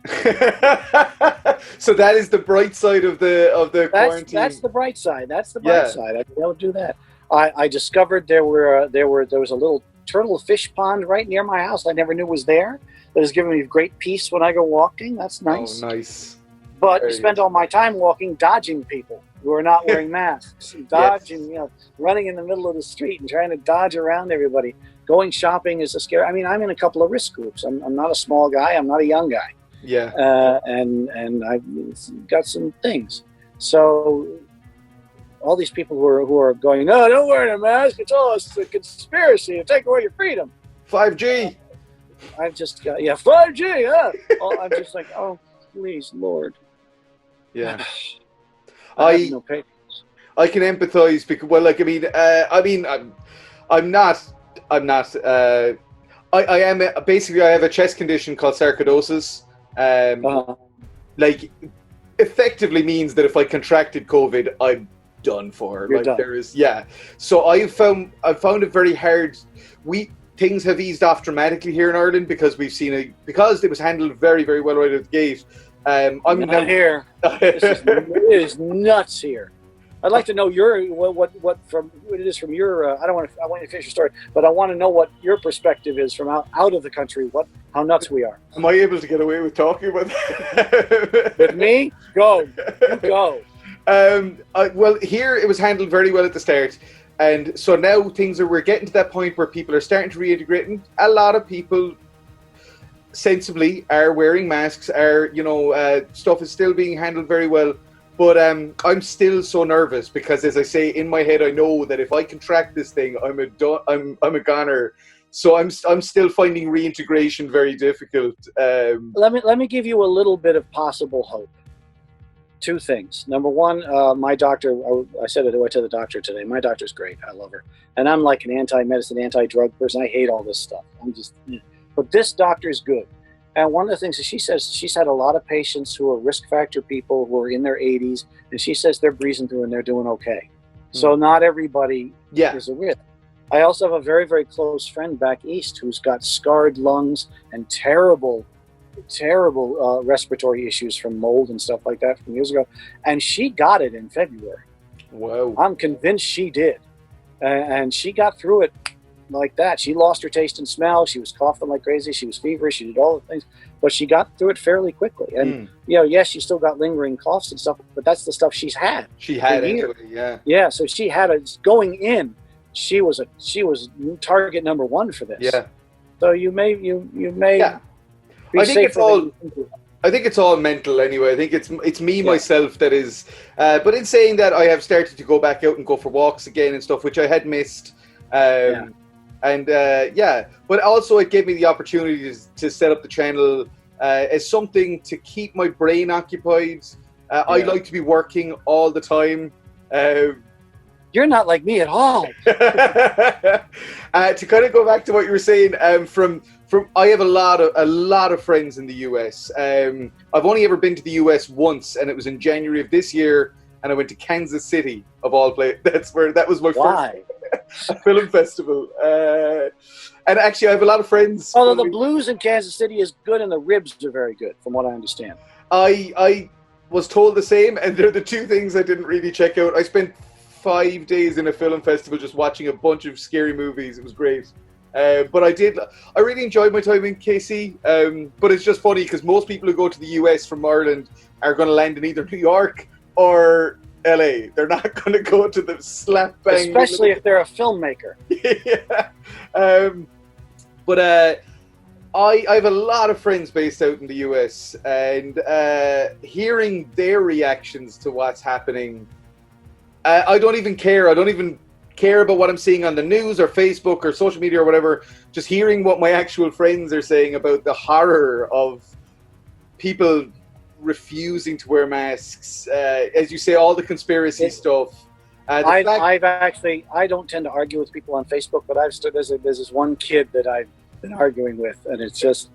So that is the bright side of the quarantine. That's the bright side. That's the bright side. I'd be able to do that. I discovered there was a little turtle fish pond right near my house I never knew was there. That has given me great peace when I go walking. That's nice. Oh, nice. But I spend all my time walking, dodging people who are not wearing masks, dodging, running in the middle of the street and trying to dodge around everybody. Going shopping is a scary. I mean, I'm in a couple of risk groups. I'm not a small guy. I'm not a young guy. Yeah. And I've got some things. So all these people who are going, no, don't wear a mask. It's a conspiracy to take away your freedom. 5G. I've just got 5G. Yeah. I'm just like, oh, please, Lord. Yeah. I have no patience. I can empathize because, I'm not. I am basically. I have a chest condition called sarcoidosis. Effectively means that if I contracted COVID, I'm done for. You're done. So I found it very hard. Things have eased off dramatically here in Ireland because we've seen because it was handled very, very well right at the gate. I'm not here. It is nuts here. I'd like to know what it is from your. I want you to finish your story, but I want to know what your perspective is from out of the country. How nuts we are. Am I able to get away with talking about that? With me? Go. You go. Well, here it was handled very well at the start, and so now we're getting to that point where people are starting to reintegrate, and a lot of people sensibly are wearing masks. Stuff is still being handled very well. But I'm still so nervous because, as I say, in my head, I know that if I contract this thing, I'm a goner. So I'm still finding reintegration very difficult. Let me give you a little bit of possible hope. Two things. Number one, my doctor. I said it to the doctor today. My doctor's great. I love her, and I'm like an anti-medicine, anti-drug person. I hate all this stuff. But this doctor is good. And one of the things that she says, she's had a lot of patients who are risk factor people who are in their 80s, and she says they're breezing through and they're doing okay. So not everybody is a risk. I also have a very, very close friend back east who's got scarred lungs and terrible respiratory issues from mold and stuff like that from years ago. And she got it in February. Wow. I'm convinced she did. And she got through it like that. She lost her taste and smell. She was coughing like crazy. She was feverish. She did all the things, but she got through it fairly quickly. And yes, she still got lingering coughs and stuff, but that's the stuff she's had. She had it, yeah. So she had it going in. She was target number one for this. Yeah. So you may. Yeah. I think it's all mental anyway. I think it's me myself that is. But in saying that, I have started to go back out and go for walks again and stuff, which I had missed. But also it gave me the opportunity to set up the channel as something to keep my brain occupied. I like to be working all the time, You're not like me at all. To kind of go back to what you were saying, from I have a lot of friends in the US. I've only ever been to the US once, and it was in January of this year, and I went to Kansas City of all places. That was my first film festival. And actually, I have a lot of friends. Although the blues in Kansas City is good, and the ribs are very good, from what I understand. I was told the same, and they're the two things I didn't really check out. I spent 5 days in a film festival just watching a bunch of scary movies. It was great. But I really enjoyed my time in KC. But it's just funny because most people who go to the US from Ireland are going to land in either New York or LA. They're not going to go to the slap bang. Especially if they're a filmmaker. Yeah. But I have a lot of friends based out in the US, and hearing their reactions to what's happening, I don't even care. I don't even care about what I'm seeing on the news or Facebook or social media or whatever. Just hearing what my actual friends are saying about the horror of people refusing to wear masks, as you say, all the conspiracy stuff. I don't tend to argue with people on Facebook, but there's this one kid that I've been arguing with, and it's just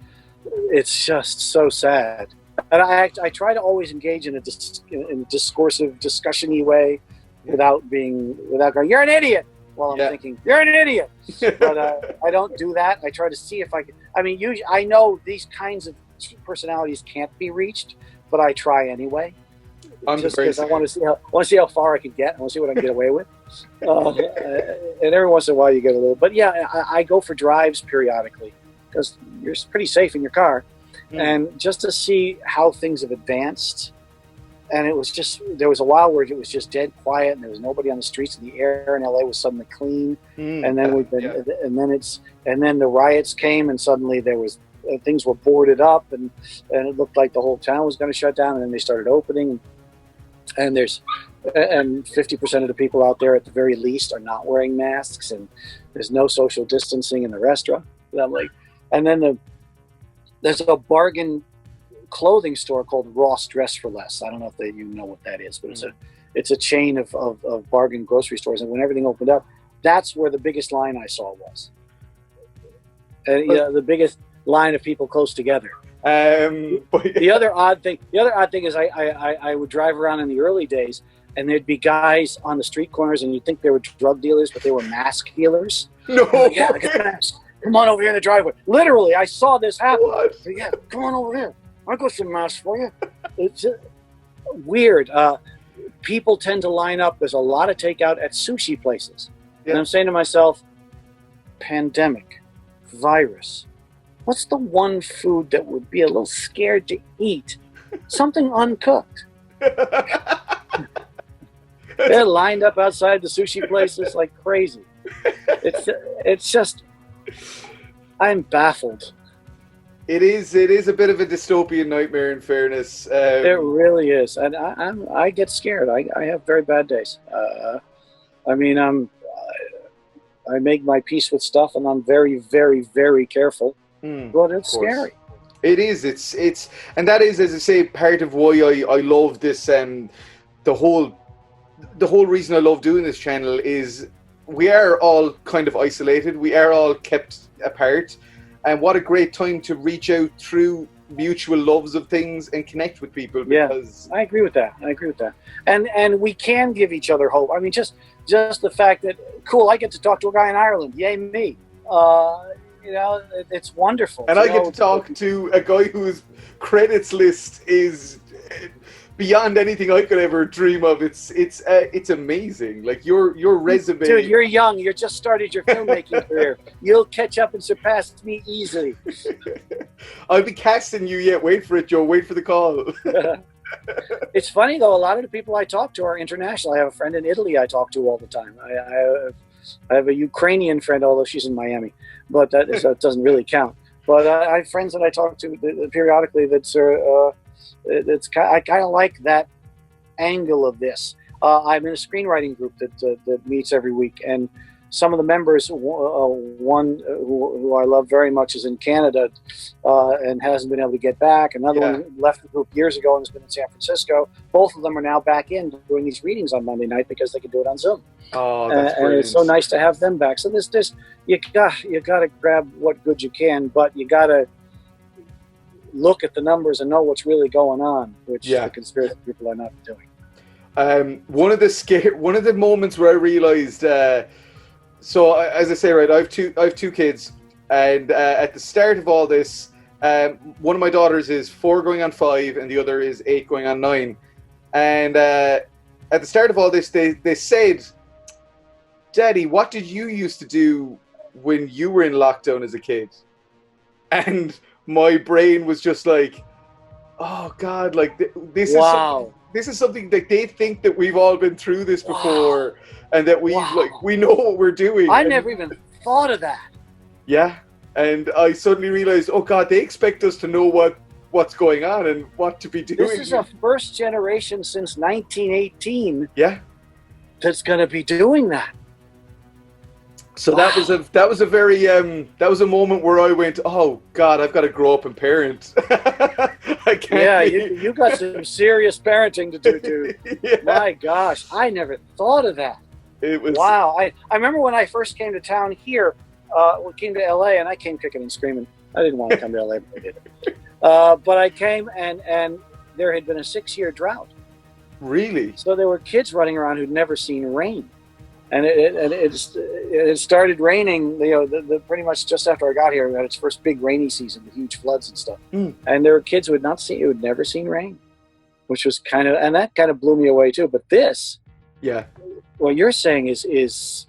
so sad. And I try to always engage in a discursive, discussion-y way, without going, "You're an idiot," while I'm thinking, "You're an idiot." But I don't do that. I try to see if I can. I mean, usually I know these kinds of personalities can't be reached, but I try anyway. Just because I want to see how far I can get. I want to see what I can get away with. And every once in a while you get a little. But yeah, I go for drives periodically because you're pretty safe in your car, and just to see how things have advanced. And there was a while where it was just dead quiet, and there was nobody on the streets, and the air in LA was suddenly clean. And then and then the riots came, and suddenly there was things were boarded up, and it looked like the whole town was going to shut down. And then they started opening, and 50% of the people out there at the very least are not wearing masks, and there's no social distancing in the restaurant. And I'm like, and then there's a bargain clothing store called Ross Dress for Less. I don't know if you know what that is, but it's a chain of bargain grocery stores. And when everything opened up, that's where the biggest line I saw was. The biggest line of people close together. The other odd thing is I would drive around in the early days, and there'd be guys on the street corners, and you'd think they were drug dealers, but they were mask dealers. No. Like, I got mask. Come on over here in the driveway. Literally, I saw this happen. What? Yeah, come on over here. I'll go some masks for you. It's weird. People tend to line up. There's a lot of takeout at sushi places. Yeah. And I'm saying to myself, pandemic, virus. What's the one food that would be a little scared to eat? Something uncooked. They're lined up outside the sushi places like crazy. It's just, I'm baffled. It is a bit of a dystopian nightmare, in fairness. It really is, and I get scared. I have very bad days. I make my peace with stuff, and I'm very, very, very careful. But it's scary. It is. It's, and that is, as I say, part of why I love this. The whole reason I love doing this channel is we are all kind of isolated. We are all kept apart. And what a great time to reach out through mutual loves of things and connect with people. Because I agree with that. And we can give each other hope. I mean, just the fact that, cool, I get to talk to a guy in Ireland. Yay, me. It's wonderful. And I get to talk to a guy whose credits list is beyond anything I could ever dream of. It's amazing. Like your resume. Dude, you're young. You just started your filmmaking career. You'll catch up and surpass me easily. I'll be casting you yet. Wait for it, Joe. Wait for the call. It's funny though. A lot of the people I talk to are international. I have a friend in Italy I talk to all the time. I have a Ukrainian friend, although she's in Miami, but that doesn't really count. But I have friends that I talk to periodically. I kind of like that angle of this. I'm in a screenwriting group that meets every week, and some of the members, one who I love very much is in Canada and hasn't been able to get back. Another one left the group years ago and has been in San Francisco. Both of them are now back in doing these readings on Monday night because they can do it on Zoom. Oh, that's and it's so nice to have them back. So you got to grab what good you can, but you got to look at the numbers and know what's really going on, which the conspiracy people are not doing. One of the moments where I realized, so as I say, right, I have two kids, and at the start of all this, one of my daughters is 4 going on 5, and the other is 8 going on 9. And at the start of all this, they said, "Daddy, what did you used to do when you were in lockdown as a kid?" And my brain was just like, "Oh God, like this is." This is something that they think that we've all been through this before, and that we know what we're doing. I never even thought of that. Yeah, and I suddenly realized, oh God, they expect us to know what's going on and what to be doing. This is a first generation since 1918. Yeah, that's going to be doing that. So that was a very that was a moment where I went, oh God, I've got to grow up and parent. I can't. Yeah, you got some serious parenting to do, dude. Yeah. My gosh, I never thought of that. It was wow. I remember when I first came to town here. We came to LA, and I came kicking and screaming. I didn't want to come to LA, but I did. But I came, and there had been a 6-year drought. Really? So there were kids running around who'd never seen rain. And it started raining, pretty much just after I got here. We had its first big rainy season with huge floods and stuff. Mm. And there were kids who had never seen rain, which was that kind of blew me away too. But this, what you're saying is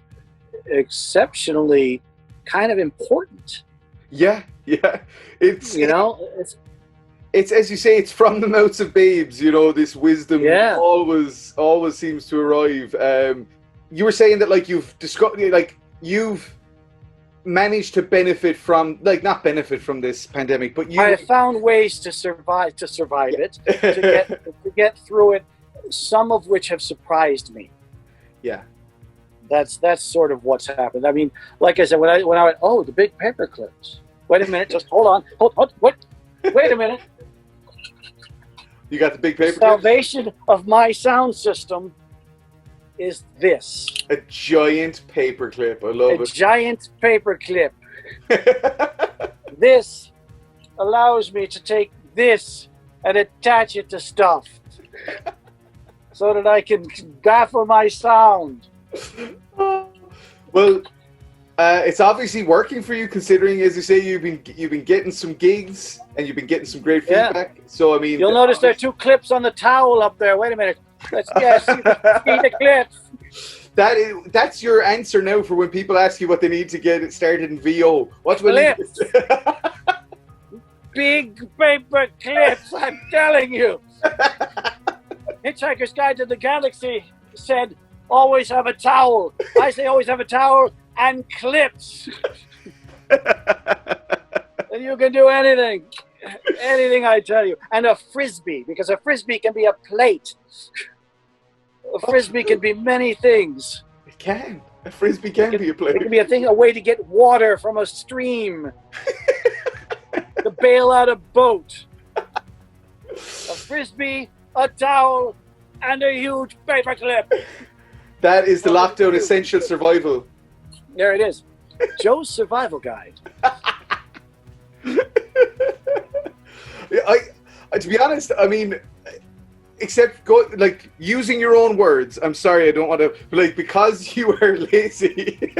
exceptionally kind of important. Yeah. It's it's as you say, it's from the mouths of babes. This wisdom always seems to arrive. You were saying that you've managed to benefit from not benefit from this pandemic, but I have found ways to survive it, to get through it. Some of which have surprised me. Yeah, that's sort of what's happened. I mean, like I said, when I went, oh, the big paper clips. Wait a minute, just hold on, wait a minute. You got the big paper clips? Salvation of my sound system is this. A giant paperclip. I love it. A giant paperclip. This allows me to take this and attach it to stuff so that I can baffle my sound. Well, it's obviously working for you, considering, as you say, you've been getting some gigs and you've been getting some great feedback. So I mean, you'll notice there are 2 clips on the towel up there. Wait a minute. Let's see the clips. That's your answer now for when people ask you what they need to get it started in VO. What will clips? Big paper clips, I'm telling you. Hitchhiker's Guide to the Galaxy said, always have a towel. I say always have a towel and clips. And you can do anything. Anything I tell you. And a frisbee, because a frisbee can be a plate. A frisbee can be many things. It can. A frisbee can be a plate. It can be a way to get water from a stream. To bail out a boat. A frisbee, a towel, and a huge paperclip. That is the lockdown essential survival. There it is. Joe's survival guide. To be honest, I mean, except using your own words. I'm sorry, I don't want to because you are lazy.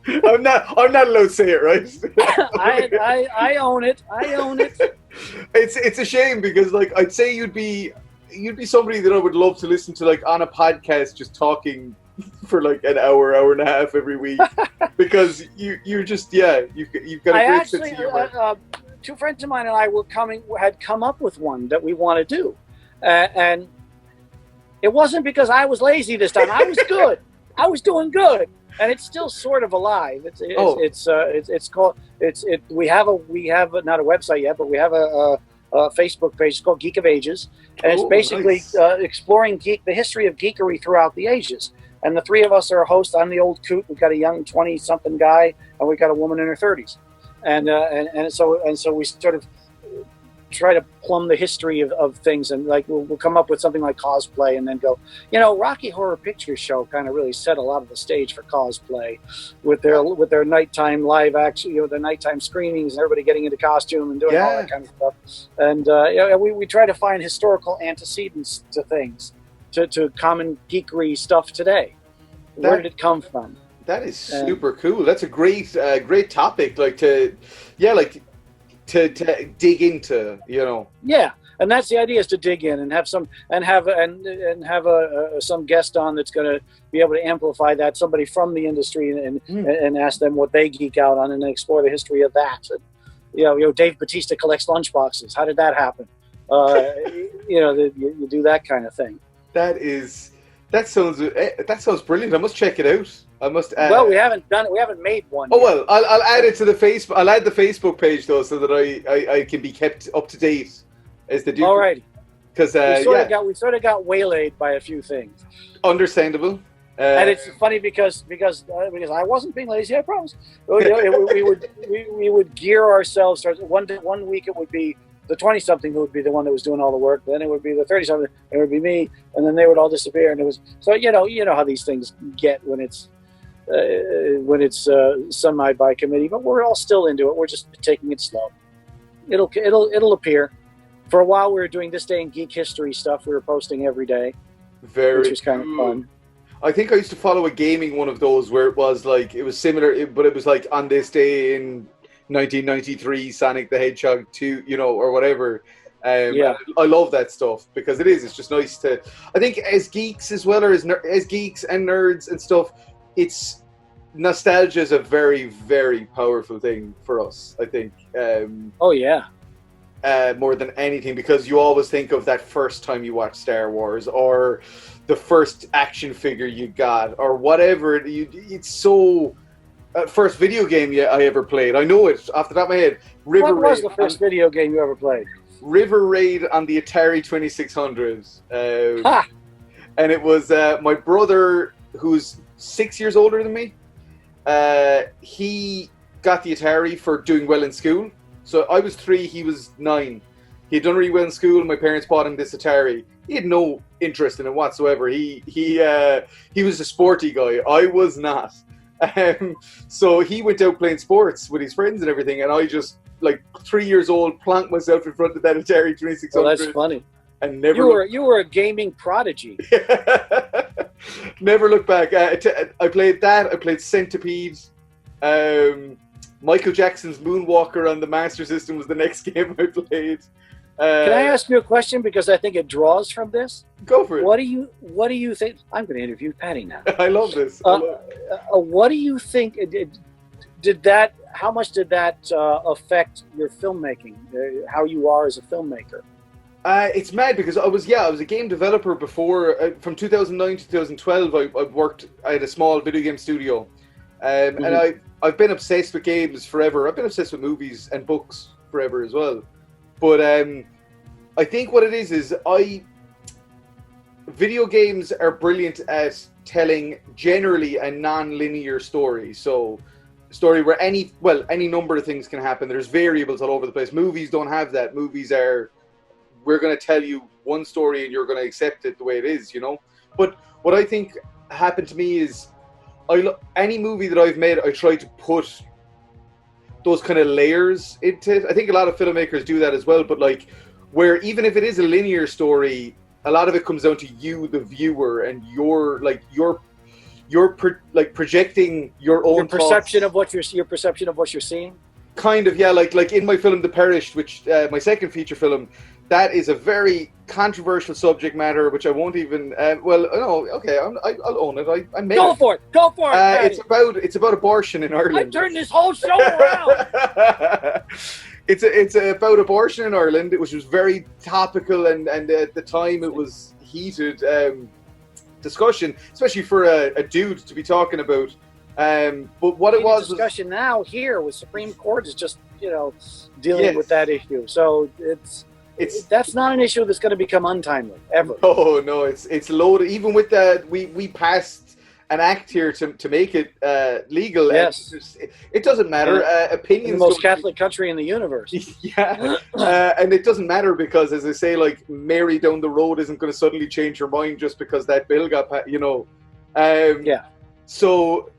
I'm not allowed to say it, right? I own it. It's a shame because I'd say you'd be somebody that I would love to listen to on a podcast, just talking for an hour and a half every week, because you're just you've got a great sense of humor. 2 friends of mine and I had come up with one that we want to do, and it wasn't because I was lazy this time. I was good. I was doing good, and it's still sort of alive. It's called we have not a website yet, but we have a Facebook page. It's called Geek of Ages, and it's basically exploring the history of geekery throughout the ages. and the three of us are hosts. I'm the old coot. We've got a young 20-something guy, and we've got a woman in her 30s, and so we sort of try to plumb the history of things, and like we'll come up with something like cosplay, and then go, Rocky Horror Picture Show kind of really set a lot of the stage for cosplay with their nighttime live action, their nighttime screenings, and everybody getting into costume and doing all that kind of stuff. And we try to find historical antecedents to things, to common geekery stuff today. Where did it come from? That is super cool. That's a great topic, to dig into, Yeah, and that's the idea, is to dig in and have some guest on that's going to be able to amplify that, somebody from the industry, and ask them what they geek out on, and then explore the history of that. And, Dave Bautista collects lunchboxes. How did that happen? You do that kind of thing. That sounds brilliant. I must check it out. Well, we haven't done it. We haven't made one. Oh well, I'll add it to the Facebook. I'll add the Facebook page though, so that I can be kept up to date as the do. All right. Because we sort of got waylaid by a few things. Understandable. And it's funny because I wasn't being lazy. I promise. We would gear ourselves. One week it would be the 20-something who would be the one that was doing all the work. Then it would be the 30-something. It would be me, and then they would all disappear. And it was so how these things get when it's semi by committee. But we're all still into it. We're just taking it slow. It'll appear. For a while, we were doing This Day in Geek History stuff. We were posting every day, which was kind of fun. I think I used to follow a gaming one of those where it was similar, but it was like on this day in 1993, Sonic the Hedgehog 2, or whatever. I love that stuff because it's just nice to. I think as geeks as well, or as geeks and nerds and stuff, nostalgia is a very, very powerful thing for us. I think. More than anything, because you always think of that first time you watched Star Wars, or the first action figure you got, or whatever. It's so. First video game I ever played. I know it off the top of my head. What was the first video game you ever played? River Raid on the Atari 2600. And it was my brother, who's 6 years older than me. He got the Atari for doing well in school. So I was 3, he was 9. He had done really well in school, and my parents bought him this Atari. He had no interest in it whatsoever. He was a sporty guy. I was not. So he went out playing sports with his friends and everything, and I just, 3 years old, plonked myself in front of that Atari 2600. Well, that's funny. And never you were a gaming prodigy. Never looked back. I played that. I played Centipede. Michael Jackson's Moonwalker on the Master System was the next game I played. Can I ask you a question, because I think it draws from this? Go for it. What do you think? I'm going to interview Paddy now. I love this. What do you think? How much did that affect your filmmaking? How you are as a filmmaker? It's mad because I was a game developer before. From 2009 to 2012, I had a small video game studio, and I've been obsessed with games forever. I've been obsessed with movies and books forever as well. But I think what it is video games are brilliant at telling generally a non-linear story. So a story where any number of things can happen. There's variables all over the place. Movies don't have that. Movies are, we're going to tell you one story and you're going to accept it the way it is, But what I think happened to me is any movie that I've made, I try to put those kind of layers into it. I think a lot of filmmakers do that as well, but where even if it is a linear story, a lot of it comes down to you, the viewer, and your projecting your own perception of what you're seeing. Kind of, yeah. Like in my film The Perished, which my second feature film, that is a very controversial subject matter, which I won't even. I'll own it. I made Go for it. It's about abortion in Ireland. I turned this whole show around. It's about abortion in Ireland, which was very topical, and at the time it was heated discussion, especially for a dude to be talking about. But what it was discussion now here with Supreme Court is just dealing with that issue. So that's not an issue that's going to become untimely ever. Oh no, it's loaded. Even with that, we passed an act here to make it legal. Yes. It doesn't matter. Opinions. The most Catholic country in the universe. Yeah. And it doesn't matter because, as I say, like, Mary down the road isn't going to suddenly change her mind just because that bill got, you know. Yeah. So,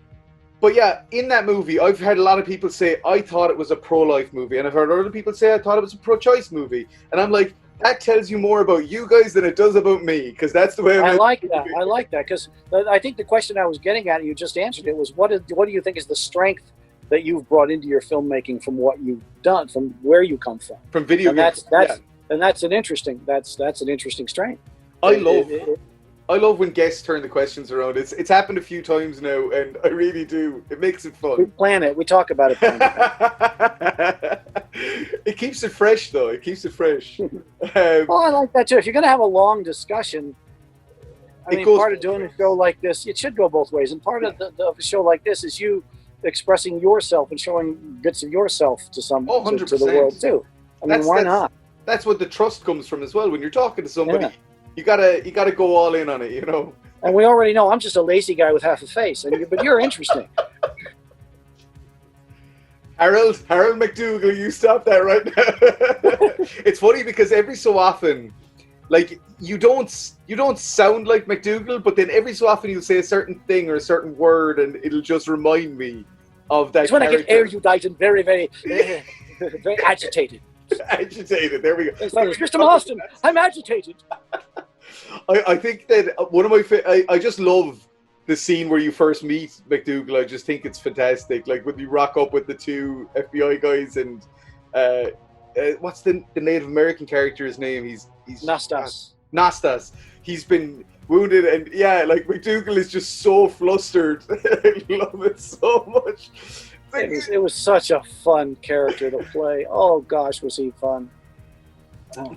but yeah, in that movie, I've heard a lot of people say, I thought it was a pro-life movie. And I've heard other people say, I thought it was a pro-choice movie. And I'm like, that tells you more about you guys than it does about me, because that's the way I like that. I like that, because I think the question I was getting at, you just answered it, was what do you think is the strength that you've brought into your filmmaking from what you've done, from where you come from video games. And that's an interesting strength. I love when guests turn the questions around. It's happened a few times now, and I really do. It makes it fun. We plan it. We talk about it. It keeps it fresh, though. It keeps it fresh. I like that too. If you're going to have a long discussion, I mean, part of doing a show like this, it should go both ways. And part of the show like this is you expressing yourself and showing bits of yourself to to the world too. I mean, why not? That's what the trust comes from as well. When you're talking to somebody, you gotta go all in on it, you know. And we already know I'm just a lazy guy with half a face, but you're interesting. Harold MacDougal, you stop that right now. It's funny because every so often, like, you don't sound like MacDougal, but then every so often you'll say a certain thing or a certain word, and it'll just remind me of that. It's when I get erudite and very, very, very agitated. Agitated. There we go. It's like, Mr. Marston, I'm agitated. I think that one of my I just love the scene where you first meet MacDougal. I just think it's fantastic. Like when you rock up with the two FBI guys and what's the Native American character's name? He's Nastas. He's been wounded, and yeah, like MacDougal is just so flustered. I love it so much. It was such a fun character to play. Oh gosh, was he fun.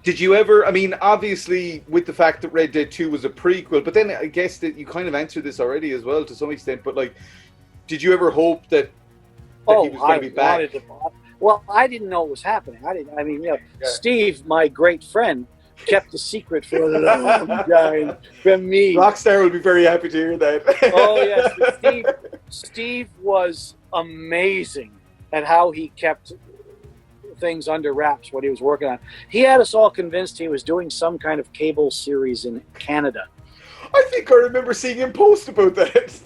Did you ever, I mean, obviously with the fact that Red Dead 2 was a prequel, but then I guess that you kind of answered this already as well to some extent, but like, did you ever hope that he was going to be back? Well, I didn't know what was happening. Steve, my great friend, kept the secret for a long time from me. Rockstar will be very happy to hear that. Oh yes, Steve was amazing at how he kept things under wraps, what he was working on. He had us all convinced he was doing some kind of cable series in Canada. I think I remember seeing him post about that.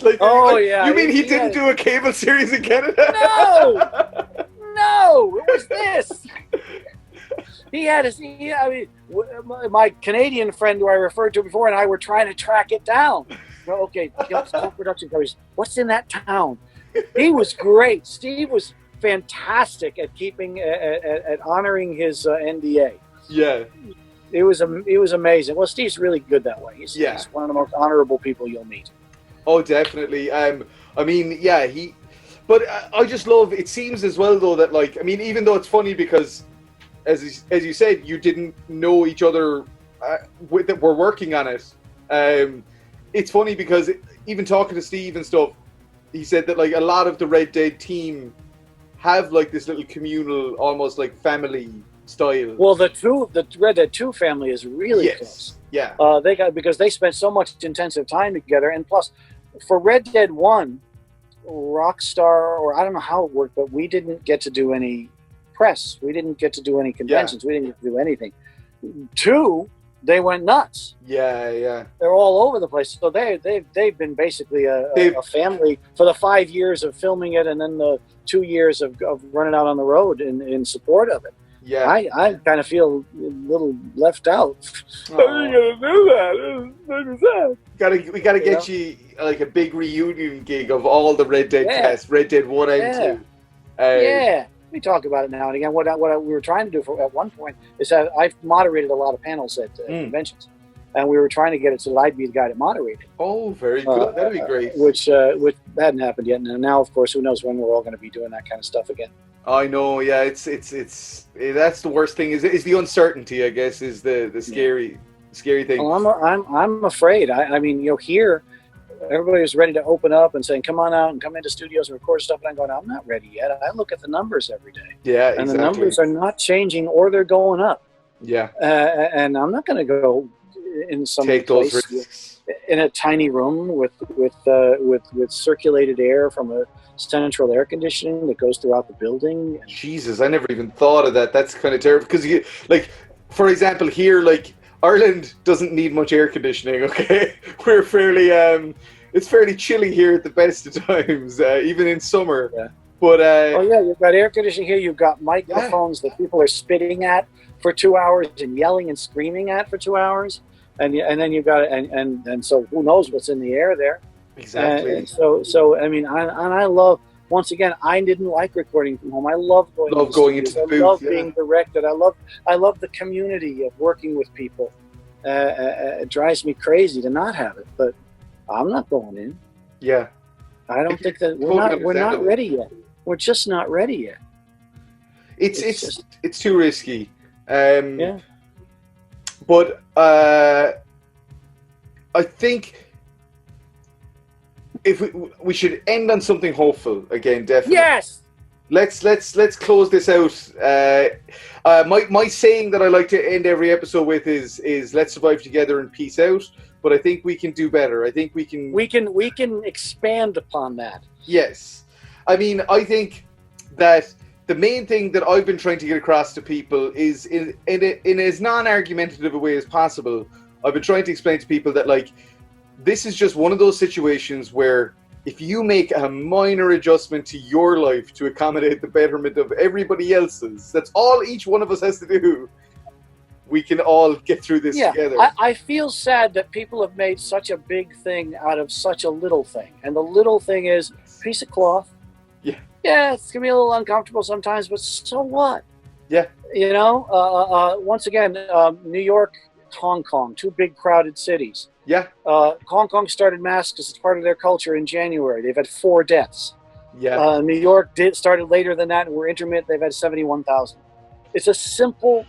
Yeah. You mean he didn't do a cable series in Canada? No, it was this. He had my Canadian friend who I referred to before and I were trying to track it down. Okay, production companies. What's in that town? He was great. Steve was fantastic at keeping at honoring his NDA. Yeah, it was amazing. Well, Steve's really good that way. He's one of the most honorable people you'll meet. Oh, definitely. I mean, yeah, But I just love. It seems as well though that, like, I mean, even though it's funny because, as you said, you didn't know each other that were working on it. It's funny because even talking to Steve and stuff, he said that like a lot of the Red Dead team have like this little communal, almost like family style. Well, the Red Dead 2 family is really close. Yeah. Because they spent so much intensive time together, and plus, for Red Dead 1, Rockstar, or I don't know how it worked, but we didn't get to do any press. We didn't get to do any conventions. We didn't get to do anything. 2, they went nuts. Yeah. They're all over the place. So they've been basically a family for the 5 years of filming it, and then the 2 years of running out on the road in support of it. Yeah, I kind of feel a little left out. How are you gonna do that? We gotta get you like a big reunion gig of all the Red Dead casts, Red Dead 1 and 2. We talk about it now and again. What we were trying to do at one point is that I've moderated a lot of panels at conventions, and we were trying to get it so that I'd be the guy that moderated. Oh, very good. That'd be great. Which hadn't happened yet, and now, of course, who knows when we're all going to be doing that kind of stuff again. I know. Yeah, it's that's the worst thing. Is the uncertainty? I guess is the scary thing. Well, I'm afraid. I mean, here. Everybody was ready to open up and saying, come on out and come into studios and record stuff. And I'm going, I'm not ready yet. I look at the numbers every day. Yeah, and the numbers are not changing or they're going up. Yeah. And I'm not going to go in some take those place risks in a tiny room with circulated air from a central air conditioning that goes throughout the building. Jesus, I never even thought of that. That's kind of terrible because you like, for example, here like Ireland doesn't need much air conditioning. Okay, we're fairly it's fairly chilly here at the best of times, even in summer. Yeah. But oh yeah, you've got air conditioning here. You've got microphones that people are spitting at for 2 hours and yelling and screaming at for 2 hours, and then you've got and so who knows what's in the air there. Exactly. And so I mean, I love. Once again, I didn't like recording from home. I love going into the booth. I love being directed. I love the community of working with people. It drives me crazy to not have it, but I'm not going in. Yeah. I don't think that we're not ready yet. We're just not ready yet. It's too risky. Yeah. But I think if we should end on something hopeful again, definitely. Yes. Let's close this out. My saying that I like to end every episode with is let's survive together and peace out. But I think we can do better. I think we can expand upon that. Yes. I mean, I think that the main thing that I've been trying to get across to people is in as non-argumentative a way as possible. I've been trying to explain to people that like this is just one of those situations where if you make a minor adjustment to your life to accommodate the betterment of everybody else's, that's all each one of us has to do. We can all get through this together. I feel sad that people have made such a big thing out of such a little thing. And the little thing is a piece of cloth. Yeah. Yeah, it's going to be a little uncomfortable sometimes, but so what? Yeah. You know, once again, New York, Hong Kong, two big crowded cities. Yeah. Hong Kong started masks as part of their culture in January. They've had 4 deaths. Yeah. New York started later than that and were intermittent. They've had 71,000. It's a simple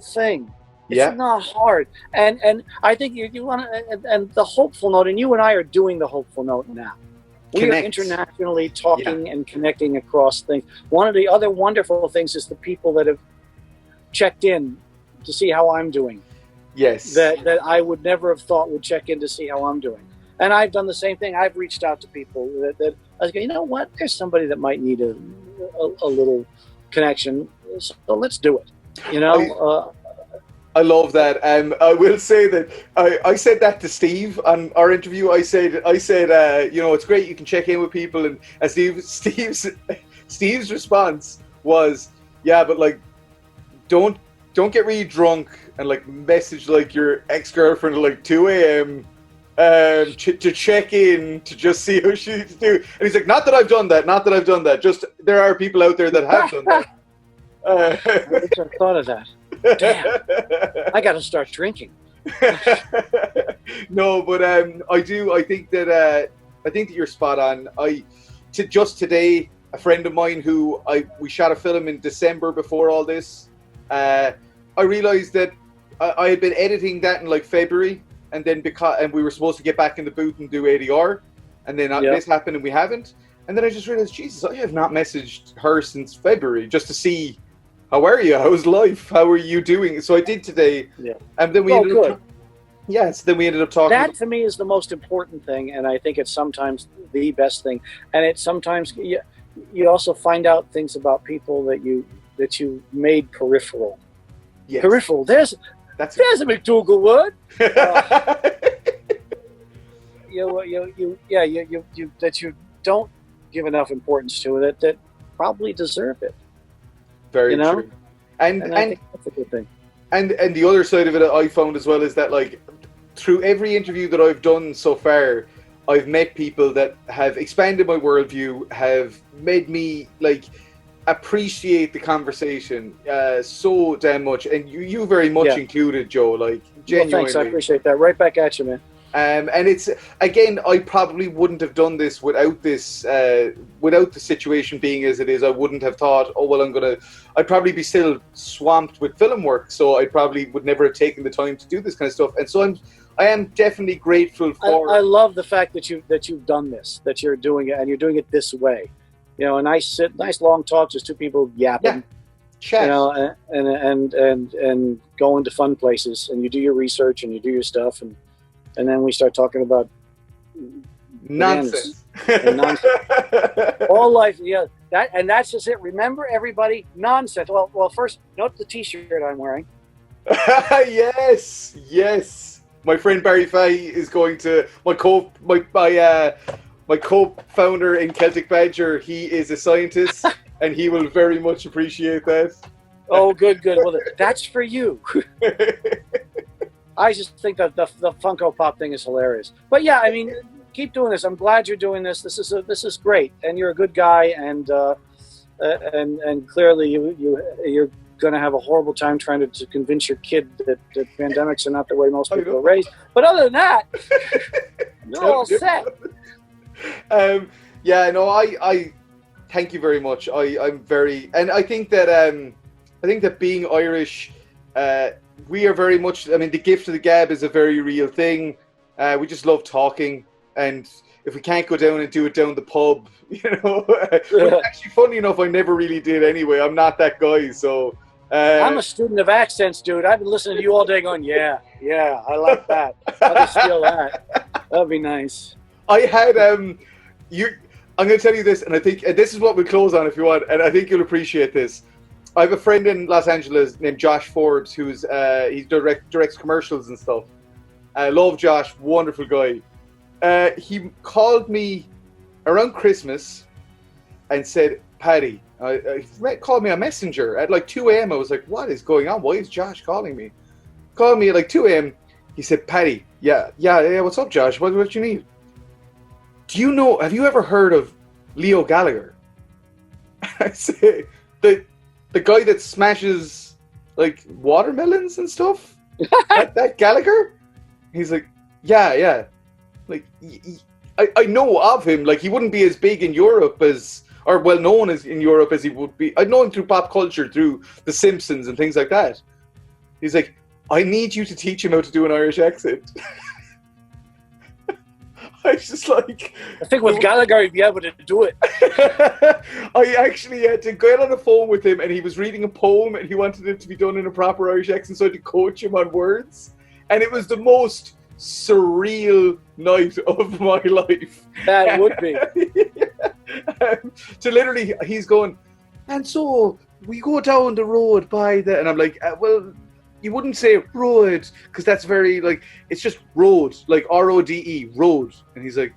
thing. It's not hard. And I think you want to, and the hopeful note, and you and I are doing the hopeful note now. We are internationally talking and connecting across things. One of the other wonderful things is the people that have checked in to see how I'm doing. Yes. That I would never have thought would check in to see how I'm doing. And I've done the same thing. I've reached out to people that I was going, you know what? There's somebody that might need a little connection. So let's do it. You know? I love that. I will say that I said that to Steve on our interview. I said, you know, it's great you can check in with people, and Steve's response was, yeah, but like, don't get really drunk and like message like your ex-girlfriend at like 2 a.m. To check in to just see how she's doing. And he's like, not that I've done that. Just there are people out there that have done that. I thought of that. Damn, I got to start drinking. No, but I think that you're spot on. Just today, a friend of mine who we shot a film in December before all this. I realized that I had been editing that in like February, and then we were supposed to get back in the booth and do ADR, and then this happened and we haven't. And then I just realized, Jesus, I have not messaged her since February just to see. How are you? How's life? How are you doing? So I did today, and then we ended up. Then we ended up talking. That to me is the most important thing, and I think it's sometimes the best thing. And it's sometimes you also find out things about people that you made peripheral. Yes. Peripheral. There's a MacDougal word. That you don't give enough importance to it that probably deserve it. Very true. And I think that's a good thing. And the other side of it I found as well is that like through every interview that I've done so far, I've met people that have expanded my worldview, have made me like appreciate the conversation so damn much, and you very much included, Joe. Like genuinely. Well, thanks, I appreciate that. Right back at you, man. And it's again, I probably wouldn't have done this without the situation being as it is. I wouldn't have thought, oh well, I'd probably be still swamped with film work, so I probably would never have taken the time to do this kind of stuff. And so I am definitely grateful for. I love the fact that you've done this, that you're doing it, and you're doing it this way. You know, a nice long talk, just two people yapping. Chat. You know, and going to fun places, and you do your research and you do your stuff, and then we start talking about nonsense. And nonsense. All life, yeah. That's just it. Remember, everybody, nonsense. Well, first, note the T-shirt I'm wearing. Yes. My friend Barry Fay is going to my co-founder in Celtic Badger. He is a scientist, and he will very much appreciate that. Oh, good. Well, that's for you. I just think that the Funko Pop thing is hilarious. But yeah, I mean, keep doing this. I'm glad you're doing this. This is great, and you're a good guy, and clearly you're going to have a horrible time trying to convince your kid that pandemics are not the way most people are raised. But other than that, you're all set. Yeah, no, I thank you very much. I'm very, and I think that being Irish, we are very much. I mean, the gift of the gab is a very real thing. We just love talking, and if we can't go down and do it down the pub, which actually, funny enough, I never really did anyway. I'm not that guy, so. I'm a student of accents, dude. I've been listening to you all day going, yeah, I like that. I'll just steal that. That'd be nice. I had, I'm going to tell you this, and I think this is what we'll close on if you want, and I think you'll appreciate this. I have a friend in Los Angeles named Josh Forbes, who's he directs commercials and stuff. I love Josh, wonderful guy. He called me around Christmas and said, Paddy, he called me on Messenger at like 2 a.m. I was like, what is going on? Why is Josh calling me? Called me at like 2 a.m. He said, Paddy, yeah, what's up, Josh? What do you need? Have you ever heard of Leo Gallagher? I say, the guy that smashes like watermelons and stuff? that Gallagher? He's like, yeah. Like, I know of him. Like, he wouldn't be as big in Europe or well known as in Europe as he would be. I know him through pop culture, through The Simpsons and things like that. He's like, I need you to teach him how to do an Irish accent. I was just like... I think with Gallagher, he'd be able to do it. I actually had to get on the phone with him, and he was reading a poem, and he wanted it to be done in a proper Irish accent, so I had to coach him on words. And it was the most surreal night of my life. That would be. So literally, he's going, and so we go down the road by the... And I'm like, well... You wouldn't say road, because that's very, like, it's just road, like R-O-D-E, road. And he's like,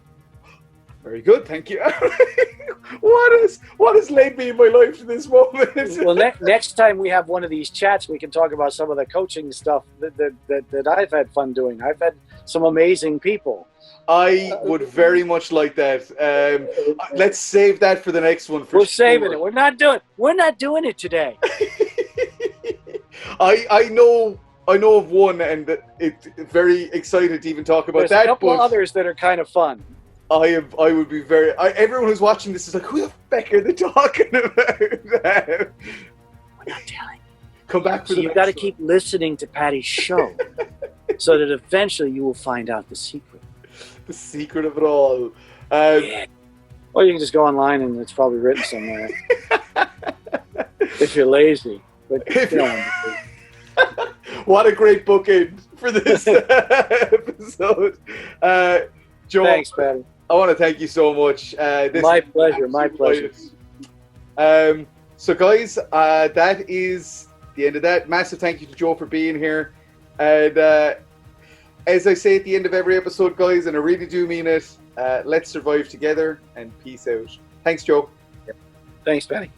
very good, thank you. What has led me in my life to this moment? Well, next time we have one of these chats, we can talk about some of the coaching stuff that I've had fun doing. I've had some amazing people. I would very much like that. Let's save that for the next one. We're saving it. We're not doing it today. I know of one, and it's very excited to even talk about that. There's a couple of others that are kind of fun. I would be very... everyone who's watching this is like, who the feck are they talking about? We're not telling. Come back for the next one. You've got to keep listening to Paddy's show so that eventually you will find out the secret. The secret of it all. Yeah. Or you can just go online and it's probably written somewhere. If you're lazy. But what a great bookend for this episode. Joe, thanks, Paddy. I want to thank you so much. My pleasure. So, guys, that is the end of that. Massive thank you to Joe for being here. And as I say at the end of every episode, guys, and I really do mean it, let's survive together and peace out. Thanks, Joe. Thanks, Paddy.